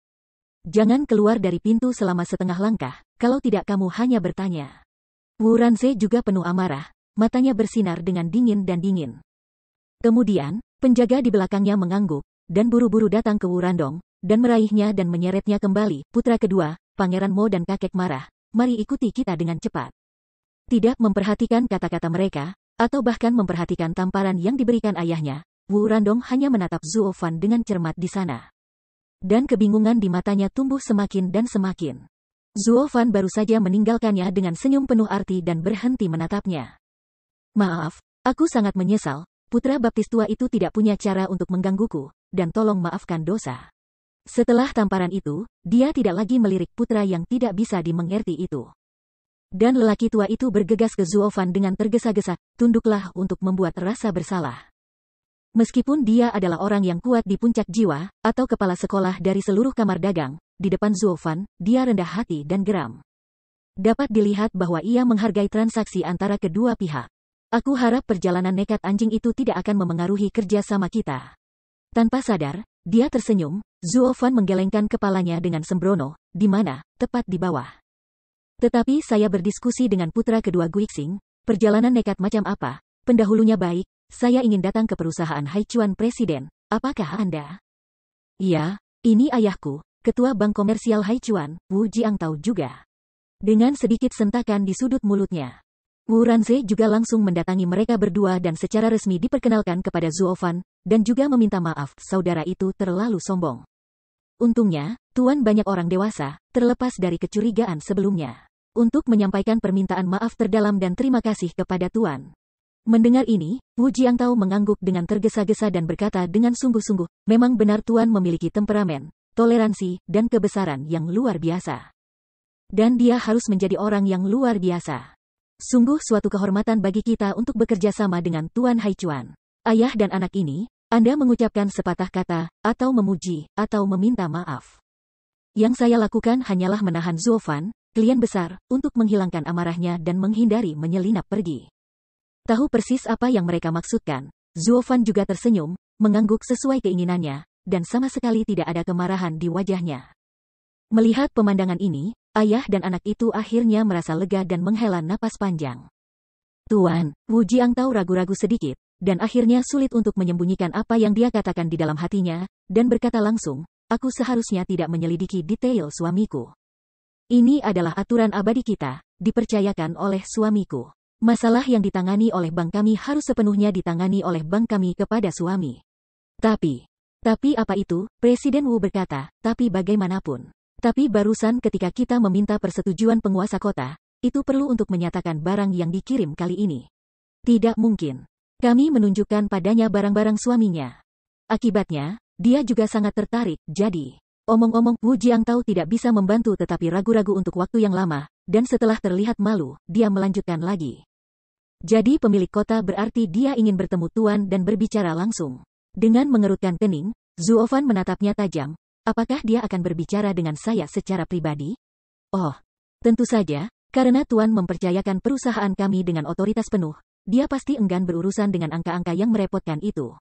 Jangan keluar dari pintu selama setengah langkah, kalau tidak kamu hanya bertanya." Wu Ranze juga penuh amarah, matanya bersinar dengan dingin. Kemudian, penjaga di belakangnya mengangguk, dan buru-buru datang ke Wurandong, dan meraihnya dan menyeretnya kembali. "Putra kedua, Pangeran Mo dan kakek marah, mari ikuti kita dengan cepat." Tidak memperhatikan kata-kata mereka, atau bahkan memperhatikan tamparan yang diberikan ayahnya, Wurandong hanya menatap Zuo Fan dengan cermat di sana. Dan kebingungan di matanya tumbuh semakin dan semakin. Zuo Fan baru saja meninggalkannya dengan senyum penuh arti dan berhenti menatapnya. "Maaf, aku sangat menyesal, putra baptis tua itu tidak punya cara untuk menggangguku, dan tolong maafkan dosa." Setelah tamparan itu, dia tidak lagi melirik putra yang tidak bisa dimengerti itu. Dan lelaki tua itu bergegas ke Zuo Fan dengan tergesa-gesa, "Tunduklah untuk membuat rasa bersalah." Meskipun dia adalah orang yang kuat di puncak jiwa, atau kepala sekolah dari seluruh kamar dagang, di depan Zuo Fan, dia rendah hati dan geram. Dapat dilihat bahwa ia menghargai transaksi antara kedua pihak. "Aku harap perjalanan nekat anjing itu tidak akan memengaruhi kerja sama kita." Tanpa sadar, dia tersenyum. Zuo Fan menggelengkan kepalanya dengan sembrono, "Di mana, tepat di bawah. Tetapi saya berdiskusi dengan putra kedua Guixing, perjalanan nekat macam apa, pendahulunya baik, saya ingin datang ke perusahaan Haichuan Presiden, apakah Anda?" "Iya, ini ayahku, ketua bank komersial Haichuan, Wu Jiangtao juga." Dengan sedikit sentakan di sudut mulutnya, Wu Ranze juga langsung mendatangi mereka berdua dan secara resmi diperkenalkan kepada Zuo Fan, dan juga meminta maaf, saudara itu terlalu sombong. Untungnya, Tuan banyak orang dewasa, terlepas dari kecurigaan sebelumnya, untuk menyampaikan permintaan maaf terdalam dan terima kasih kepada Tuan. Mendengar ini, Wu Jiangtao mengangguk dengan tergesa-gesa dan berkata dengan sungguh-sungguh, "Memang benar Tuan memiliki temperamen, toleransi, dan kebesaran yang luar biasa. Dan dia harus menjadi orang yang luar biasa. Sungguh suatu kehormatan bagi kita untuk bekerja sama dengan Tuan Haichuan. Ayah dan anak ini, Anda mengucapkan sepatah kata, atau memuji, atau meminta maaf. Yang saya lakukan hanyalah menahan Zuo Fan, klien besar, untuk menghilangkan amarahnya dan menghindari menyelinap pergi." Tahu persis apa yang mereka maksudkan, Zuo Fan juga tersenyum, mengangguk sesuai keinginannya, dan sama sekali tidak ada kemarahan di wajahnya. Melihat pemandangan ini, ayah dan anak itu akhirnya merasa lega dan menghela napas panjang. "Tuan," Wu Jiangtao ragu-ragu sedikit, dan akhirnya sulit untuk menyembunyikan apa yang dia katakan di dalam hatinya, dan berkata langsung, "Aku seharusnya tidak menyelidiki detail suamiku. Ini adalah aturan abadi kita, dipercayakan oleh suamiku. Masalah yang ditangani oleh bank kami harus sepenuhnya ditangani oleh bank kami kepada suami." Tapi apa itu? Presiden Wu berkata, "Tapi bagaimanapun. Tapi barusan ketika kita meminta persetujuan penguasa kota, itu perlu untuk menyatakan barang yang dikirim kali ini. Tidak mungkin. Kami menunjukkan padanya barang-barang suaminya. Akibatnya, dia juga sangat tertarik, jadi..." Omong-omong, Wu Jiangtao tidak bisa membantu tetapi ragu-ragu untuk waktu yang lama, dan setelah terlihat malu, dia melanjutkan lagi. "Jadi pemilik kota berarti dia ingin bertemu Tuan dan berbicara langsung." Dengan mengerutkan kening, Zuo Fan menatapnya tajam. "Apakah dia akan berbicara dengan saya secara pribadi?" "Oh, tentu saja, karena Tuan mempercayakan perusahaan kami dengan otoritas penuh, dia pasti enggan berurusan dengan angka-angka yang merepotkan itu.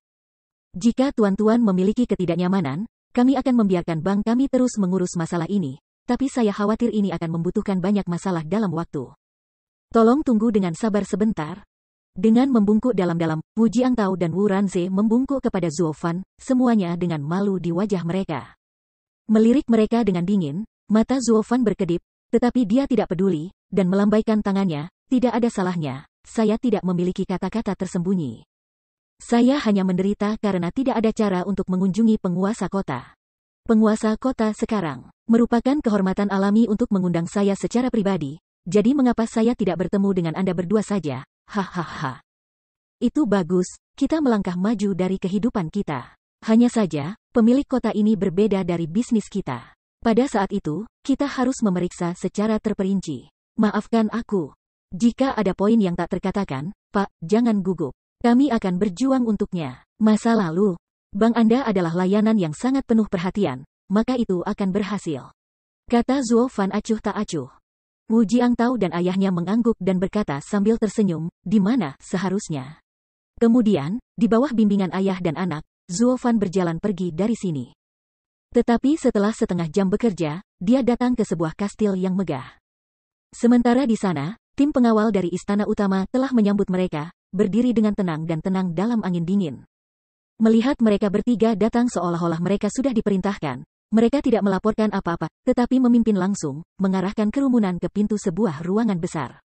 Jika Tuan-Tuan memiliki ketidaknyamanan, kami akan membiarkan bank kami terus mengurus masalah ini, tapi saya khawatir ini akan membutuhkan banyak masalah dalam waktu. Tolong tunggu dengan sabar sebentar." Dengan membungkuk dalam-dalam, Wu Jiangtao dan Wu Ranze membungkuk kepada Zuo Fan, semuanya dengan malu di wajah mereka. Melirik mereka dengan dingin, mata Zuo Fan berkedip, tetapi dia tidak peduli, dan melambaikan tangannya, "Tidak ada salahnya, saya tidak memiliki kata-kata tersembunyi. Saya hanya menderita karena tidak ada cara untuk mengunjungi penguasa kota. Penguasa kota sekarang merupakan kehormatan alami untuk mengundang saya secara pribadi, jadi mengapa saya tidak bertemu dengan Anda berdua saja? Hahaha. Itu bagus, kita melangkah maju dari kehidupan kita. Hanya saja, pemilik kota ini berbeda dari bisnis kita. Pada saat itu, kita harus memeriksa secara terperinci. Maafkan aku. Jika ada poin yang tak terkatakan, Pak, jangan gugup. Kami akan berjuang untuknya. Masa lalu, bank Anda adalah layanan yang sangat penuh perhatian, maka itu akan berhasil. Kata Zuo Fan acuh tak acuh. Wu Jiangtao dan ayahnya mengangguk dan berkata sambil tersenyum, di mana seharusnya. Kemudian, di bawah bimbingan ayah dan anak, Zuo Fan berjalan pergi dari sini. Tetapi setelah setengah jam bekerja, dia datang ke sebuah kastil yang megah. Sementara di sana, tim pengawal dari istana utama telah menyambut mereka, berdiri dengan tenang dan tenang dalam angin dingin. Melihat mereka bertiga datang seolah-olah mereka sudah diperintahkan, mereka tidak melaporkan apa-apa, tetapi memimpin langsung, mengarahkan kerumunan ke pintu sebuah ruangan besar.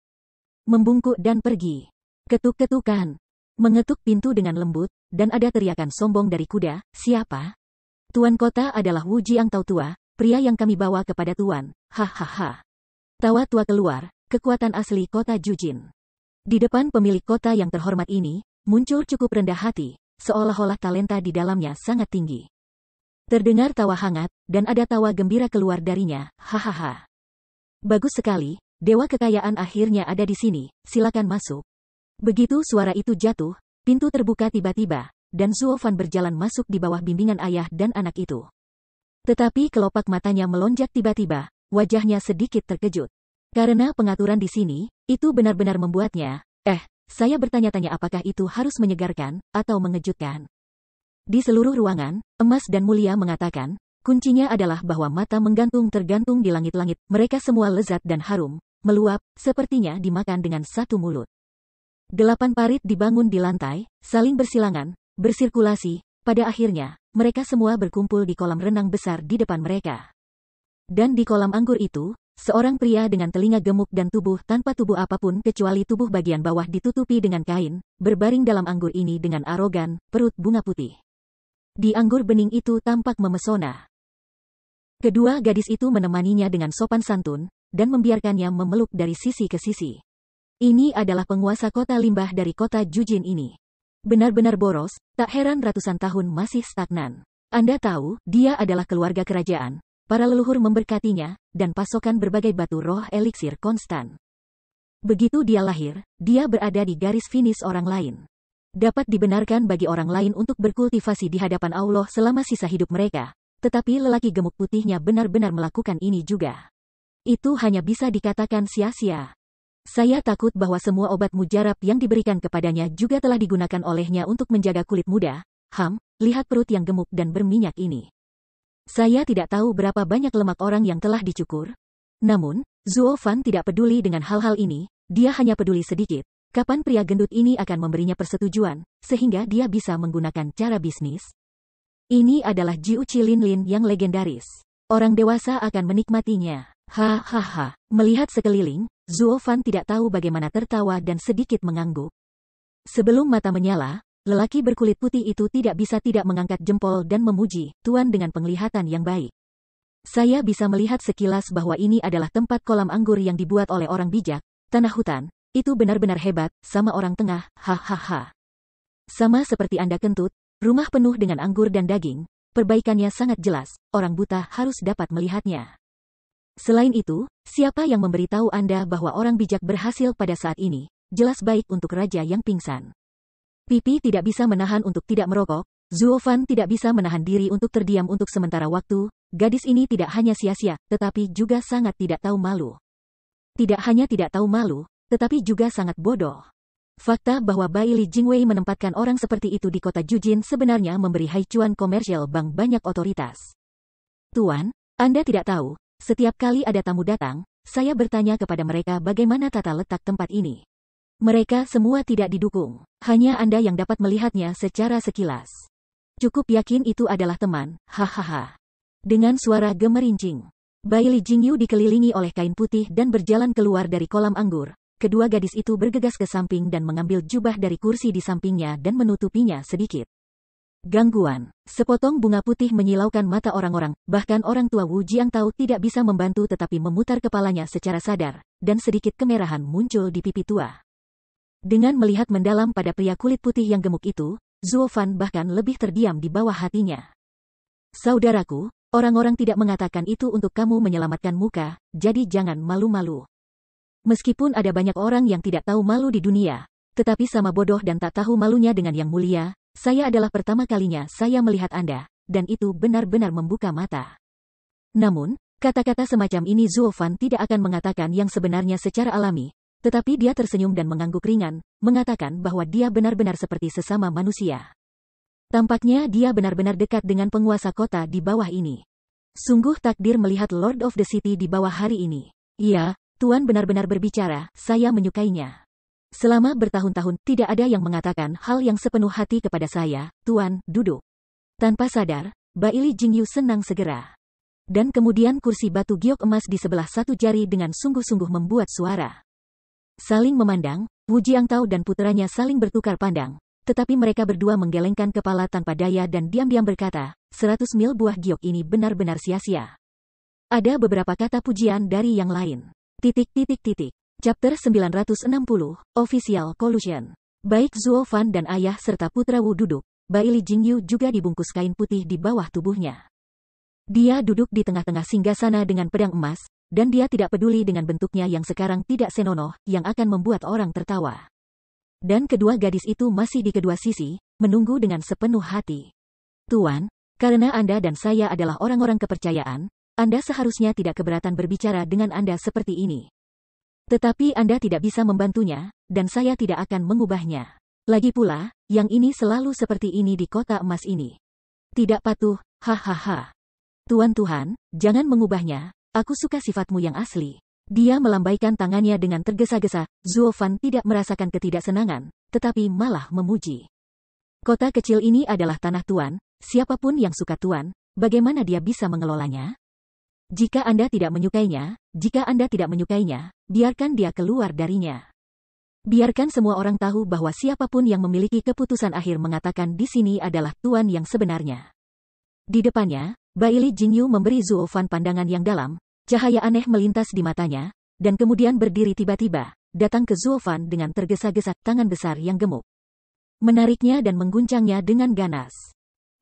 Membungkuk dan pergi. Ketuk-ketukan. Mengetuk pintu dengan lembut, dan ada teriakan sombong dari kuda, siapa? Tuan kota adalah Wu Jiangtao tua, pria yang kami bawa kepada tuan, hahaha. Tawa tua keluar, kekuatan asli kota Jujin. Di depan pemilik kota yang terhormat ini, muncul cukup rendah hati, seolah-olah talenta di dalamnya sangat tinggi. Terdengar tawa hangat, dan ada tawa gembira keluar darinya, hahaha. Bagus sekali, dewa kekayaan akhirnya ada di sini, silakan masuk. Begitu suara itu jatuh, pintu terbuka tiba-tiba, dan Zuo Fan berjalan masuk di bawah bimbingan ayah dan anak itu. Tetapi kelopak matanya melonjak tiba-tiba, wajahnya sedikit terkejut. Karena pengaturan di sini, itu benar-benar membuatnya, saya bertanya-tanya apakah itu harus menyegarkan, atau mengejutkan. Di seluruh ruangan, emas dan mulia mengatakan, kuncinya adalah bahwa mata menggantung tergantung di langit-langit, mereka semua lezat dan harum, meluap, sepertinya dimakan dengan satu mulut. 8 parit dibangun di lantai, saling bersilangan, bersirkulasi, pada akhirnya, mereka semua berkumpul di kolam renang besar di depan mereka. Dan di kolam anggur itu, seorang pria dengan telinga gemuk dan tubuh tanpa tubuh apapun kecuali tubuh bagian bawah ditutupi dengan kain, berbaring dalam anggur ini dengan arogan, perut bunga putih. Di anggur bening itu tampak memesona. Kedua gadis itu menemaninya dengan sopan santun, dan membiarkannya memeluk dari sisi ke sisi. Ini adalah penguasa kota limbah dari kota Jujin ini. Benar-benar boros, tak heran ratusan tahun masih stagnan. Anda tahu, dia adalah keluarga kerajaan. Para leluhur memberkatinya, dan pasokan berbagai batu roh eliksir konstan. Begitu dia lahir, dia berada di garis finish orang lain. Dapat dibenarkan bagi orang lain untuk berkultivasi di hadapan Allah selama sisa hidup mereka, tetapi lelaki gemuk putihnya benar-benar melakukan ini juga. Itu hanya bisa dikatakan sia-sia. Saya takut bahwa semua obat mujarab yang diberikan kepadanya juga telah digunakan olehnya untuk menjaga kulit muda. Lihat perut yang gemuk dan berminyak ini. Saya tidak tahu berapa banyak lemak orang yang telah dicukur. Namun, Zuo Fan tidak peduli dengan hal-hal ini, dia hanya peduli sedikit. Kapan pria gendut ini akan memberinya persetujuan, sehingga dia bisa menggunakan cara bisnis? Ini adalah Jiu Chi Lin Lin yang legendaris. Orang dewasa akan menikmatinya. Hahaha. Melihat sekeliling, Zuo Fan tidak tahu bagaimana tertawa dan sedikit mengangguk. Sebelum mata menyala, lelaki berkulit putih itu tidak bisa tidak mengangkat jempol dan memuji Tuan dengan penglihatan yang baik. Saya bisa melihat sekilas bahwa ini adalah tempat kolam anggur yang dibuat oleh orang bijak, tanah hutan, itu benar-benar hebat, sama orang tengah, hahaha. Sama seperti Anda kentut, rumah penuh dengan anggur dan daging, perbaikannya sangat jelas, orang buta harus dapat melihatnya. Selain itu, siapa yang memberitahu Anda bahwa orang bijak berhasil pada saat ini, jelas baik untuk raja yang pingsan. Pipi tidak bisa menahan untuk tidak merokok, Zuo Fan tidak bisa menahan diri untuk terdiam untuk sementara waktu, gadis ini tidak hanya sia-sia, tetapi juga sangat tidak tahu malu. Tidak hanya tidak tahu malu, tetapi juga sangat bodoh. Fakta bahwa Bai Li Jingwei menempatkan orang seperti itu di kota Jujin sebenarnya memberi Haichuan Commercial Bank banyak otoritas. Tuan, Anda tidak tahu, setiap kali ada tamu datang, saya bertanya kepada mereka bagaimana tata letak tempat ini. Mereka semua tidak didukung. Hanya Anda yang dapat melihatnya secara sekilas. Cukup yakin itu adalah teman, hahaha. Dengan suara gemerincing, Bai Li Jingyu dikelilingi oleh kain putih dan berjalan keluar dari kolam anggur. Kedua gadis itu bergegas ke samping dan mengambil jubah dari kursi di sampingnya dan menutupinya sedikit. Gangguan. Sepotong bunga putih menyilaukan mata orang-orang, bahkan orang tua Wu Jiangtao tidak bisa membantu tetapi memutar kepalanya secara sadar, dan sedikit kemerahan muncul di pipi tua. Dengan melihat mendalam pada pria kulit putih yang gemuk itu, Zuo Fan bahkan lebih terdiam di bawah hatinya. Saudaraku, orang-orang tidak mengatakan itu untuk kamu menyelamatkan muka, jadi jangan malu-malu. Meskipun ada banyak orang yang tidak tahu malu di dunia, tetapi sama bodoh dan tak tahu malunya dengan yang mulia, saya adalah pertama kalinya saya melihat Anda, dan itu benar-benar membuka mata. Namun, kata-kata semacam ini Zuo Fan tidak akan mengatakan yang sebenarnya secara alami, tetapi dia tersenyum dan mengangguk ringan, mengatakan bahwa dia benar-benar seperti sesama manusia. Tampaknya dia benar-benar dekat dengan penguasa kota di bawah ini. Sungguh takdir melihat Lord of the City di bawah hari ini. Iya, Tuan benar-benar berbicara, saya menyukainya. Selama bertahun-tahun tidak ada yang mengatakan hal yang sepenuh hati kepada saya, Tuan, duduk. Tanpa sadar, Baili Jingyu senang segera. Dan kemudian kursi batu giok emas di sebelah satu jari dengan sungguh-sungguh membuat suara. Saling memandang, Wu Jiangtao dan puteranya saling bertukar pandang, tetapi mereka berdua menggelengkan kepala tanpa daya dan diam-diam berkata, 100 mil buah giok ini benar-benar sia-sia. Ada beberapa kata pujian dari yang lain. Chapter 960, Official Collusion. Baik Zuo Fan dan ayah serta putra Wu duduk, Baili Jingyu juga dibungkus kain putih di bawah tubuhnya. Dia duduk di tengah-tengah singgasana dengan pedang emas, dan dia tidak peduli dengan bentuknya yang sekarang tidak senonoh, yang akan membuat orang tertawa. Dan kedua gadis itu masih di kedua sisi, menunggu dengan sepenuh hati. Tuan, karena Anda dan saya adalah orang-orang kepercayaan, Anda seharusnya tidak keberatan berbicara dengan Anda seperti ini. Tetapi Anda tidak bisa membantunya, dan saya tidak akan mengubahnya. Lagi pula, yang ini selalu seperti ini di kota emas ini. Tidak patuh, hahaha. Tuan, jangan mengubahnya. Aku suka sifatmu yang asli. Dia melambaikan tangannya dengan tergesa-gesa. Zuo Fan tidak merasakan ketidaksenangan, tetapi malah memuji. Kota kecil ini adalah tanah Tuan, siapapun yang suka Tuan, bagaimana dia bisa mengelolanya? Jika Anda tidak menyukainya, biarkan dia keluar darinya. Biarkan semua orang tahu bahwa siapapun yang memiliki keputusan akhir mengatakan di sini adalah Tuan yang sebenarnya. Di depannya, Baili Jingyu memberi Zuo Fan pandangan yang dalam, cahaya aneh melintas di matanya, dan kemudian berdiri tiba-tiba, datang ke Zuo Fan dengan tergesa-gesa tangan besar yang gemuk. Menariknya dan mengguncangnya dengan ganas.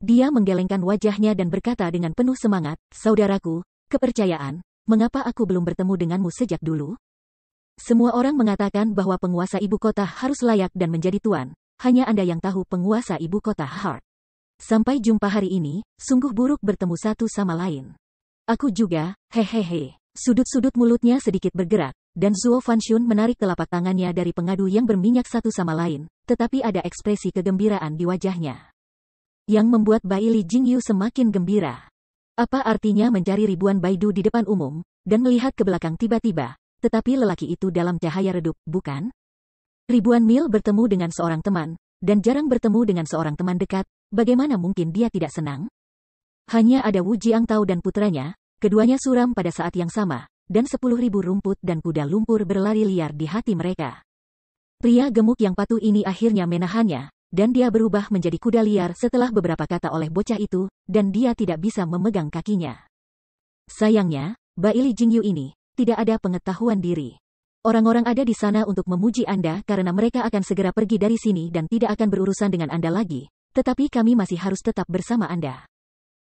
Dia menggelengkan wajahnya dan berkata dengan penuh semangat, saudaraku, kepercayaan, mengapa aku belum bertemu denganmu sejak dulu? Semua orang mengatakan bahwa penguasa ibu kota harus layak dan menjadi tuan, hanya Anda yang tahu penguasa ibu kota Heart. Sampai jumpa hari ini, sungguh buruk bertemu satu sama lain. Aku juga, hehehe. Sudut-sudut mulutnya sedikit bergerak, dan Zuo Fanshun menarik telapak tangannya dari pengadu yang berminyak satu sama lain, tetapi ada ekspresi kegembiraan di wajahnya. Yang membuat Baili Jingyu semakin gembira. Apa artinya mencari ribuan baidu di depan umum, dan melihat ke belakang tiba-tiba, tetapi lelaki itu dalam cahaya redup, bukan? Ribuan mil bertemu dengan seorang teman, dan jarang bertemu dengan seorang teman dekat, bagaimana mungkin dia tidak senang? Hanya ada Wu Jiangtao dan putranya, keduanya suram pada saat yang sama, dan 10.000 rumput dan kuda lumpur berlari liar di hati mereka. Pria gemuk yang patuh ini akhirnya menahannya, dan dia berubah menjadi kuda liar setelah beberapa kata oleh bocah itu, dan dia tidak bisa memegang kakinya. Sayangnya, Baili Jingyu ini, tidak ada pengetahuan diri. Orang-orang ada di sana untuk memuji Anda karena mereka akan segera pergi dari sini dan tidak akan berurusan dengan Anda lagi, tetapi kami masih harus tetap bersama Anda.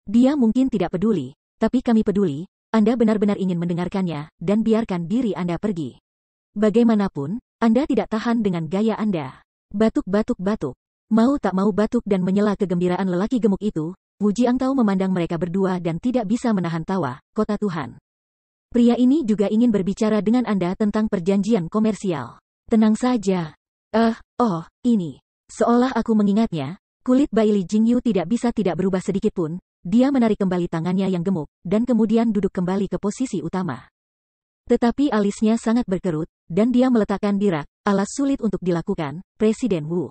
Dia mungkin tidak peduli, tapi kami peduli, Anda benar-benar ingin mendengarkannya, dan biarkan diri Anda pergi. Bagaimanapun, Anda tidak tahan dengan gaya Anda. Batuk. Mau tak mau batuk dan menyela kegembiraan lelaki gemuk itu, Wu Jiangtao memandang mereka berdua dan tidak bisa menahan tawa, kota Tuhan. Pria ini juga ingin berbicara dengan Anda tentang perjanjian komersial. Tenang saja. Ini. Seolah aku mengingatnya, kulit Baili Jingyu tidak bisa tidak berubah sedikitpun. Dia menarik kembali tangannya yang gemuk, dan kemudian duduk kembali ke posisi utama. Tetapi alisnya sangat berkerut, dan dia meletakkan di rak, alas sulit untuk dilakukan, Presiden Wu.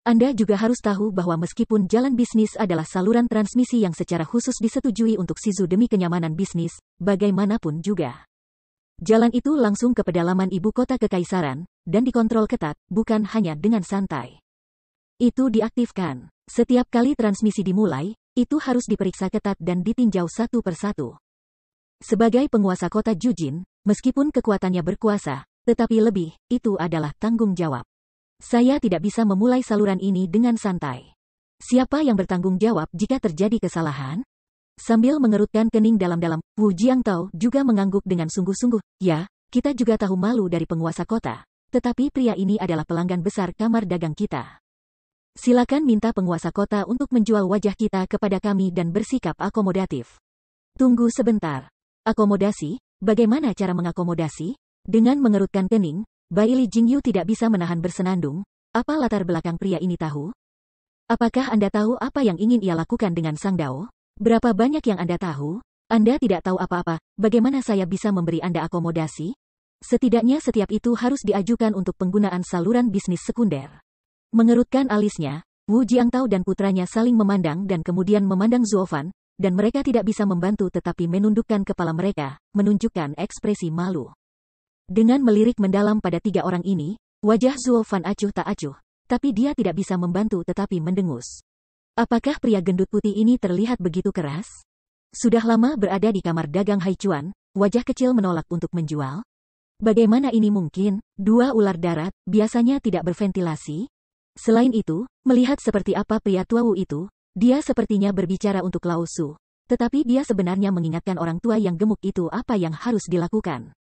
Anda juga harus tahu bahwa meskipun jalan bisnis adalah saluran transmisi yang secara khusus disetujui untuk Shizu demi kenyamanan bisnis, bagaimanapun juga. Jalan itu langsung ke pedalaman ibu kota kekaisaran, dan dikontrol ketat, bukan hanya dengan santai. Itu diaktifkan. Setiap kali transmisi dimulai, itu harus diperiksa ketat dan ditinjau satu persatu. Sebagai penguasa kota Jujin, meskipun kekuatannya berkuasa, tetapi lebih, itu adalah tanggung jawab. Saya tidak bisa memulai saluran ini dengan santai. Siapa yang bertanggung jawab jika terjadi kesalahan? Sambil mengerutkan kening dalam-dalam, Wu Jiangtao juga mengangguk dengan sungguh-sungguh. Ya, kita juga tahu malu dari penguasa kota. Tetapi pria ini adalah pelanggan besar kamar dagang kita. Silakan minta penguasa kota untuk menjual wajah kita kepada kami dan bersikap akomodatif. Tunggu sebentar. Akomodasi? Bagaimana cara mengakomodasi? Dengan mengerutkan kening, Bai Li Jingyu tidak bisa menahan bersenandung. Apa latar belakang pria ini tahu? Apakah Anda tahu apa yang ingin ia lakukan dengan Sang Dao? Berapa banyak yang Anda tahu? Anda tidak tahu apa-apa, bagaimana saya bisa memberi Anda akomodasi? Setidaknya setiap itu harus diajukan untuk penggunaan saluran bisnis sekunder. Mengerutkan alisnya, Wu Jiangtao dan putranya saling memandang dan kemudian memandang Zuofan, dan mereka tidak bisa membantu tetapi menundukkan kepala mereka, menunjukkan ekspresi malu. Dengan melirik mendalam pada tiga orang ini, wajah Zuofan acuh tak acuh, tapi dia tidak bisa membantu tetapi mendengus. Apakah pria gendut putih ini terlihat begitu keras? Sudah lama berada di kamar dagang Haichuan, wajah kecil menolak untuk menjual? Bagaimana ini mungkin? Dua ular darat, biasanya tidak berventilasi? Selain itu, melihat seperti apa pria tua Wu itu, dia sepertinya berbicara untuk Lao Su. Tetapi dia sebenarnya mengingatkan orang tua yang gemuk itu apa yang harus dilakukan.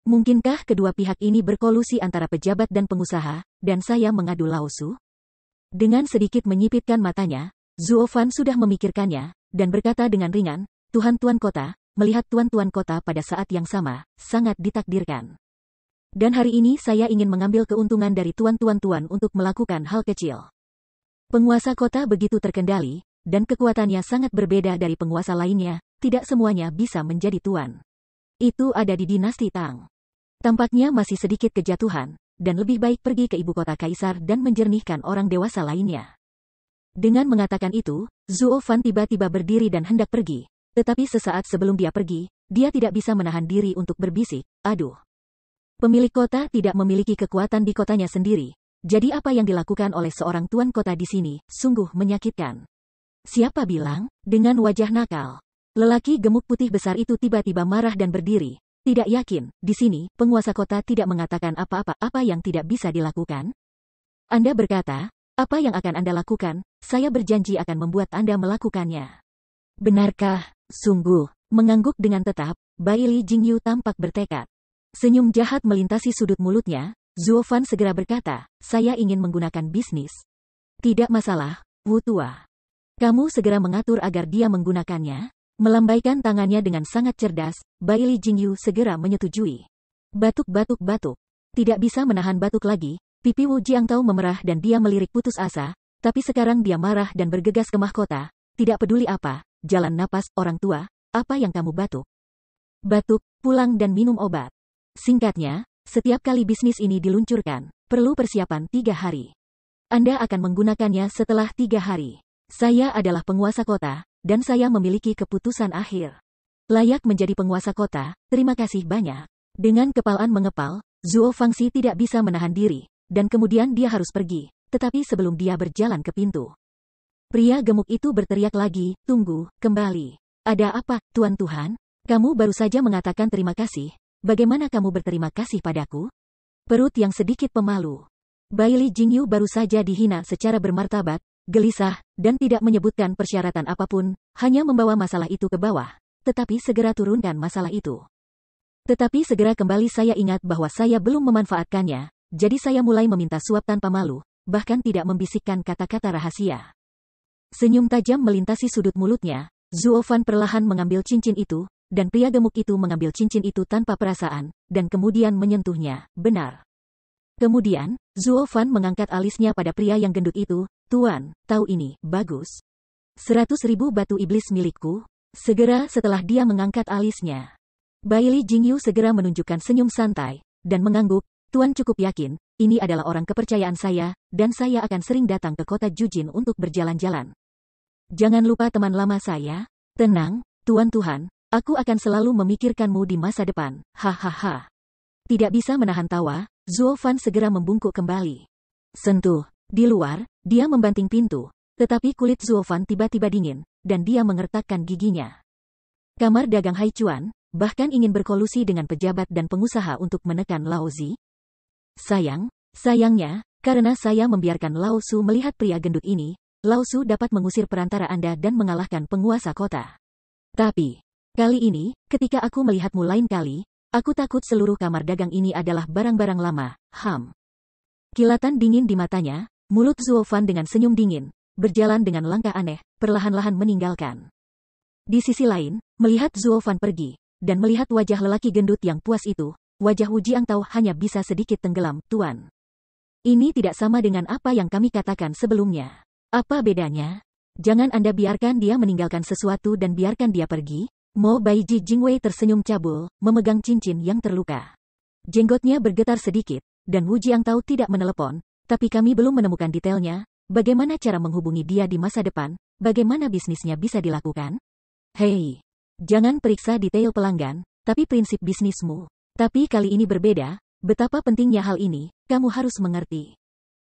Mungkinkah kedua pihak ini berkolusi antara pejabat dan pengusaha, dan saya mengadu Lao Su? Dengan sedikit menyipitkan matanya, Zuofan sudah memikirkannya, dan berkata dengan ringan, Tuan-tuan kota, melihat tuan-tuan kota pada saat yang sama, sangat ditakdirkan. Dan hari ini saya ingin mengambil keuntungan dari tuan-tuan untuk melakukan hal kecil. Penguasa kota begitu terkendali, dan kekuatannya sangat berbeda dari penguasa lainnya, tidak semuanya bisa menjadi tuan. Itu ada di dinasti Tang. Tampaknya masih sedikit kejatuhan, dan lebih baik pergi ke ibu kota kaisar dan menjernihkan orang dewasa lainnya. Dengan mengatakan itu, Zuofan tiba-tiba berdiri dan hendak pergi, tetapi sesaat sebelum dia pergi, dia tidak bisa menahan diri untuk berbisik, aduh. Pemilik kota tidak memiliki kekuatan di kotanya sendiri, jadi apa yang dilakukan oleh seorang tuan kota di sini, sungguh menyakitkan. Siapa bilang? Dengan wajah nakal. Lelaki gemuk putih besar itu tiba-tiba marah dan berdiri. Tidak yakin, di sini, penguasa kota tidak mengatakan apa yang tidak bisa dilakukan? Anda berkata, apa yang akan Anda lakukan, saya berjanji akan membuat Anda melakukannya. Benarkah? Sungguh, mengangguk dengan tetap, Bai Li Jingyu tampak bertekad. Senyum jahat melintasi sudut mulutnya, Zuofan segera berkata, saya ingin menggunakan bisnis. Tidak masalah, Wu tua. Kamu segera mengatur agar dia menggunakannya? Melambaikan tangannya dengan sangat cerdas, Bai Li Jingyu segera menyetujui. Batuk. Tidak bisa menahan batuk lagi, pipi Wu Jiangtao memerah dan dia melirik putus asa, tapi sekarang dia marah dan bergegas ke mahkota, tidak peduli apa, jalan napas, orang tua, apa yang kamu batuk? Batuk, pulang dan minum obat. Singkatnya, setiap kali bisnis ini diluncurkan, perlu persiapan 3 hari. Anda akan menggunakannya setelah 3 hari. Saya adalah penguasa kota, dan saya memiliki keputusan akhir. Layak menjadi penguasa kota, terima kasih banyak. Dengan kepalan mengepal, Zuo Fangxi tidak bisa menahan diri, dan kemudian dia harus pergi, tetapi sebelum dia berjalan ke pintu. Pria gemuk itu berteriak lagi, tunggu, kembali. Ada apa, Tuan Tuhan? Kamu baru saja mengatakan terima kasih, bagaimana kamu berterima kasih padaku? Perut yang sedikit pemalu. Bai Li Jingyu baru saja dihina secara bermartabat, gelisah, dan tidak menyebutkan persyaratan apapun, hanya membawa masalah itu ke bawah, tetapi segera turunkan masalah itu. Tetapi segera kembali saya ingat bahwa saya belum memanfaatkannya, jadi saya mulai meminta suap tanpa malu, bahkan tidak membisikkan kata-kata rahasia. Senyum tajam melintasi sudut mulutnya, Zuofan perlahan mengambil cincin itu, dan pria gemuk itu mengambil cincin itu tanpa perasaan, dan kemudian menyentuhnya, benar. Kemudian, Zuofan mengangkat alisnya pada pria yang gendut itu, Tuan, tahu ini, bagus. 100.000 batu iblis milikku. Segera setelah dia mengangkat alisnya, Bai Li Jingyu segera menunjukkan senyum santai, dan mengangguk, Tuan cukup yakin, ini adalah orang kepercayaan saya, dan saya akan sering datang ke kota Jujin untuk berjalan-jalan. Jangan lupa teman lama saya. Tenang, Tuan Tuhan, aku akan selalu memikirkanmu di masa depan, hahaha. Tidak bisa menahan tawa, Zuofan segera membungkuk kembali. Sentuh. Di luar, dia membanting pintu, tetapi kulit Zuofan tiba-tiba dingin, dan dia mengertakkan giginya. Kamar dagang Haichuan, bahkan ingin berkolusi dengan pejabat dan pengusaha untuk menekan Lao Zi. Sayangnya, Karena saya membiarkan Lao Su melihat pria gendut ini, Lao Su dapat mengusir perantara Anda dan mengalahkan penguasa kota. Tapi, kali ini, ketika aku melihatmu lain kali, aku takut seluruh kamar dagang ini adalah barang-barang lama. Kilatan dingin di matanya, mulut Zuo Fan dengan senyum dingin, berjalan dengan langkah aneh, perlahan-lahan meninggalkan. Di sisi lain, melihat Zuo Fan pergi, dan melihat wajah lelaki gendut yang puas itu, wajah Wu Jiangtao hanya bisa sedikit tenggelam, Tuan. Ini tidak sama dengan apa yang kami katakan sebelumnya. Apa bedanya? Jangan Anda biarkan dia meninggalkan sesuatu dan biarkan dia pergi. Mo Baiji Jingwei tersenyum cabul, memegang cincin yang terluka. Jenggotnya bergetar sedikit, dan Wu Jiangtao tidak menelepon, tapi kami belum menemukan detailnya. Bagaimana cara menghubungi dia di masa depan? Bagaimana bisnisnya bisa dilakukan? Hei, jangan periksa detail pelanggan, tapi prinsip bisnismu. Tapi kali ini berbeda, betapa pentingnya hal ini, kamu harus mengerti.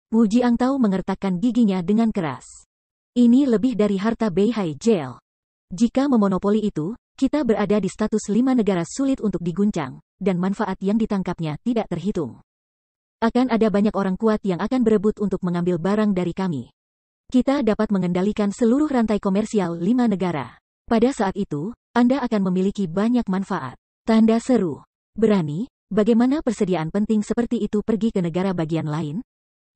Wu Jiangtao mengertakkan giginya dengan keras. Ini lebih dari harta Beihai Jail. Jika memonopoli itu, kita berada di status 5 negara sulit untuk diguncang, dan manfaat yang ditangkapnya tidak terhitung. Akan ada banyak orang kuat yang akan berebut untuk mengambil barang dari kami. Kita dapat mengendalikan seluruh rantai komersial 5 negara. Pada saat itu, Anda akan memiliki banyak manfaat. Tanda seru. Berani, bagaimana persediaan penting seperti itu pergi ke negara bagian lain?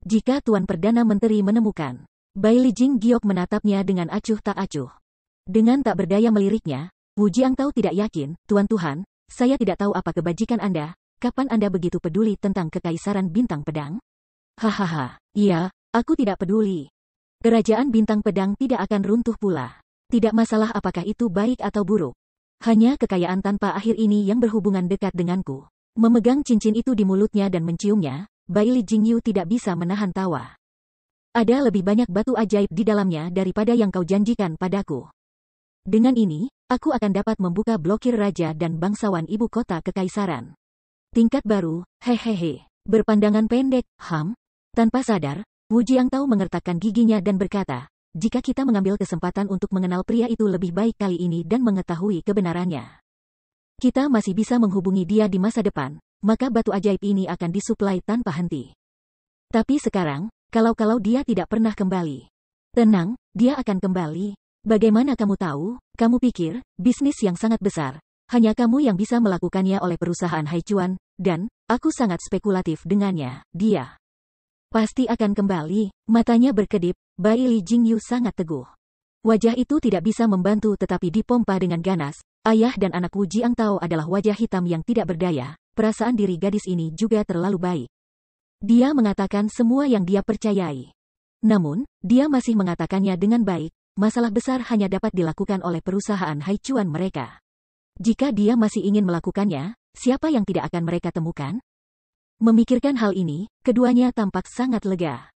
Jika Tuan Perdana Menteri menemukan, Bai Lijing Giok menatapnya dengan acuh tak acuh. Dengan tak berdaya meliriknya, Wu Jiangtao tidak yakin, Tuan Tuhan, saya tidak tahu apa kebajikan Anda, kapan Anda begitu peduli tentang kekaisaran bintang pedang? Hahaha, iya, aku tidak peduli. Kerajaan bintang pedang tidak akan runtuh pula. Tidak masalah apakah itu baik atau buruk. Hanya kekayaan tanpa akhir ini yang berhubungan dekat denganku. Memegang cincin itu di mulutnya dan menciumnya, Bai Li Jingyu tidak bisa menahan tawa. Ada lebih banyak batu ajaib di dalamnya daripada yang kau janjikan padaku. Dengan ini, aku akan dapat membuka blokir raja dan bangsawan ibu kota kekaisaran. Tingkat baru, hehehe. Berpandangan pendek, Tanpa sadar, Wu Jiangtao mengertakkan giginya dan berkata, jika kita mengambil kesempatan untuk mengenal pria itu lebih baik kali ini dan mengetahui kebenarannya, kita masih bisa menghubungi dia di masa depan, maka batu ajaib ini akan disuplai tanpa henti. Tapi sekarang, kalau dia tidak pernah kembali. Tenang, dia akan kembali. Bagaimana kamu tahu? Kamu pikir, bisnis yang sangat besar, hanya kamu yang bisa melakukannya oleh perusahaan Haichuan, dan, aku sangat spekulatif dengannya, dia pasti akan kembali. Matanya berkedip, Bai Li Jingyu sangat teguh. Wajah itu tidak bisa membantu tetapi dipompa dengan ganas. Ayah dan anak Wu Jiangtao adalah wajah hitam yang tidak berdaya. Perasaan diri gadis ini juga terlalu baik. Dia mengatakan semua yang dia percayai. Namun, dia masih mengatakannya dengan baik. Masalah besar hanya dapat dilakukan oleh perusahaan Haichuan mereka. Jika dia masih ingin melakukannya, siapa yang tidak akan mereka temukan? Memikirkan hal ini, keduanya tampak sangat lega.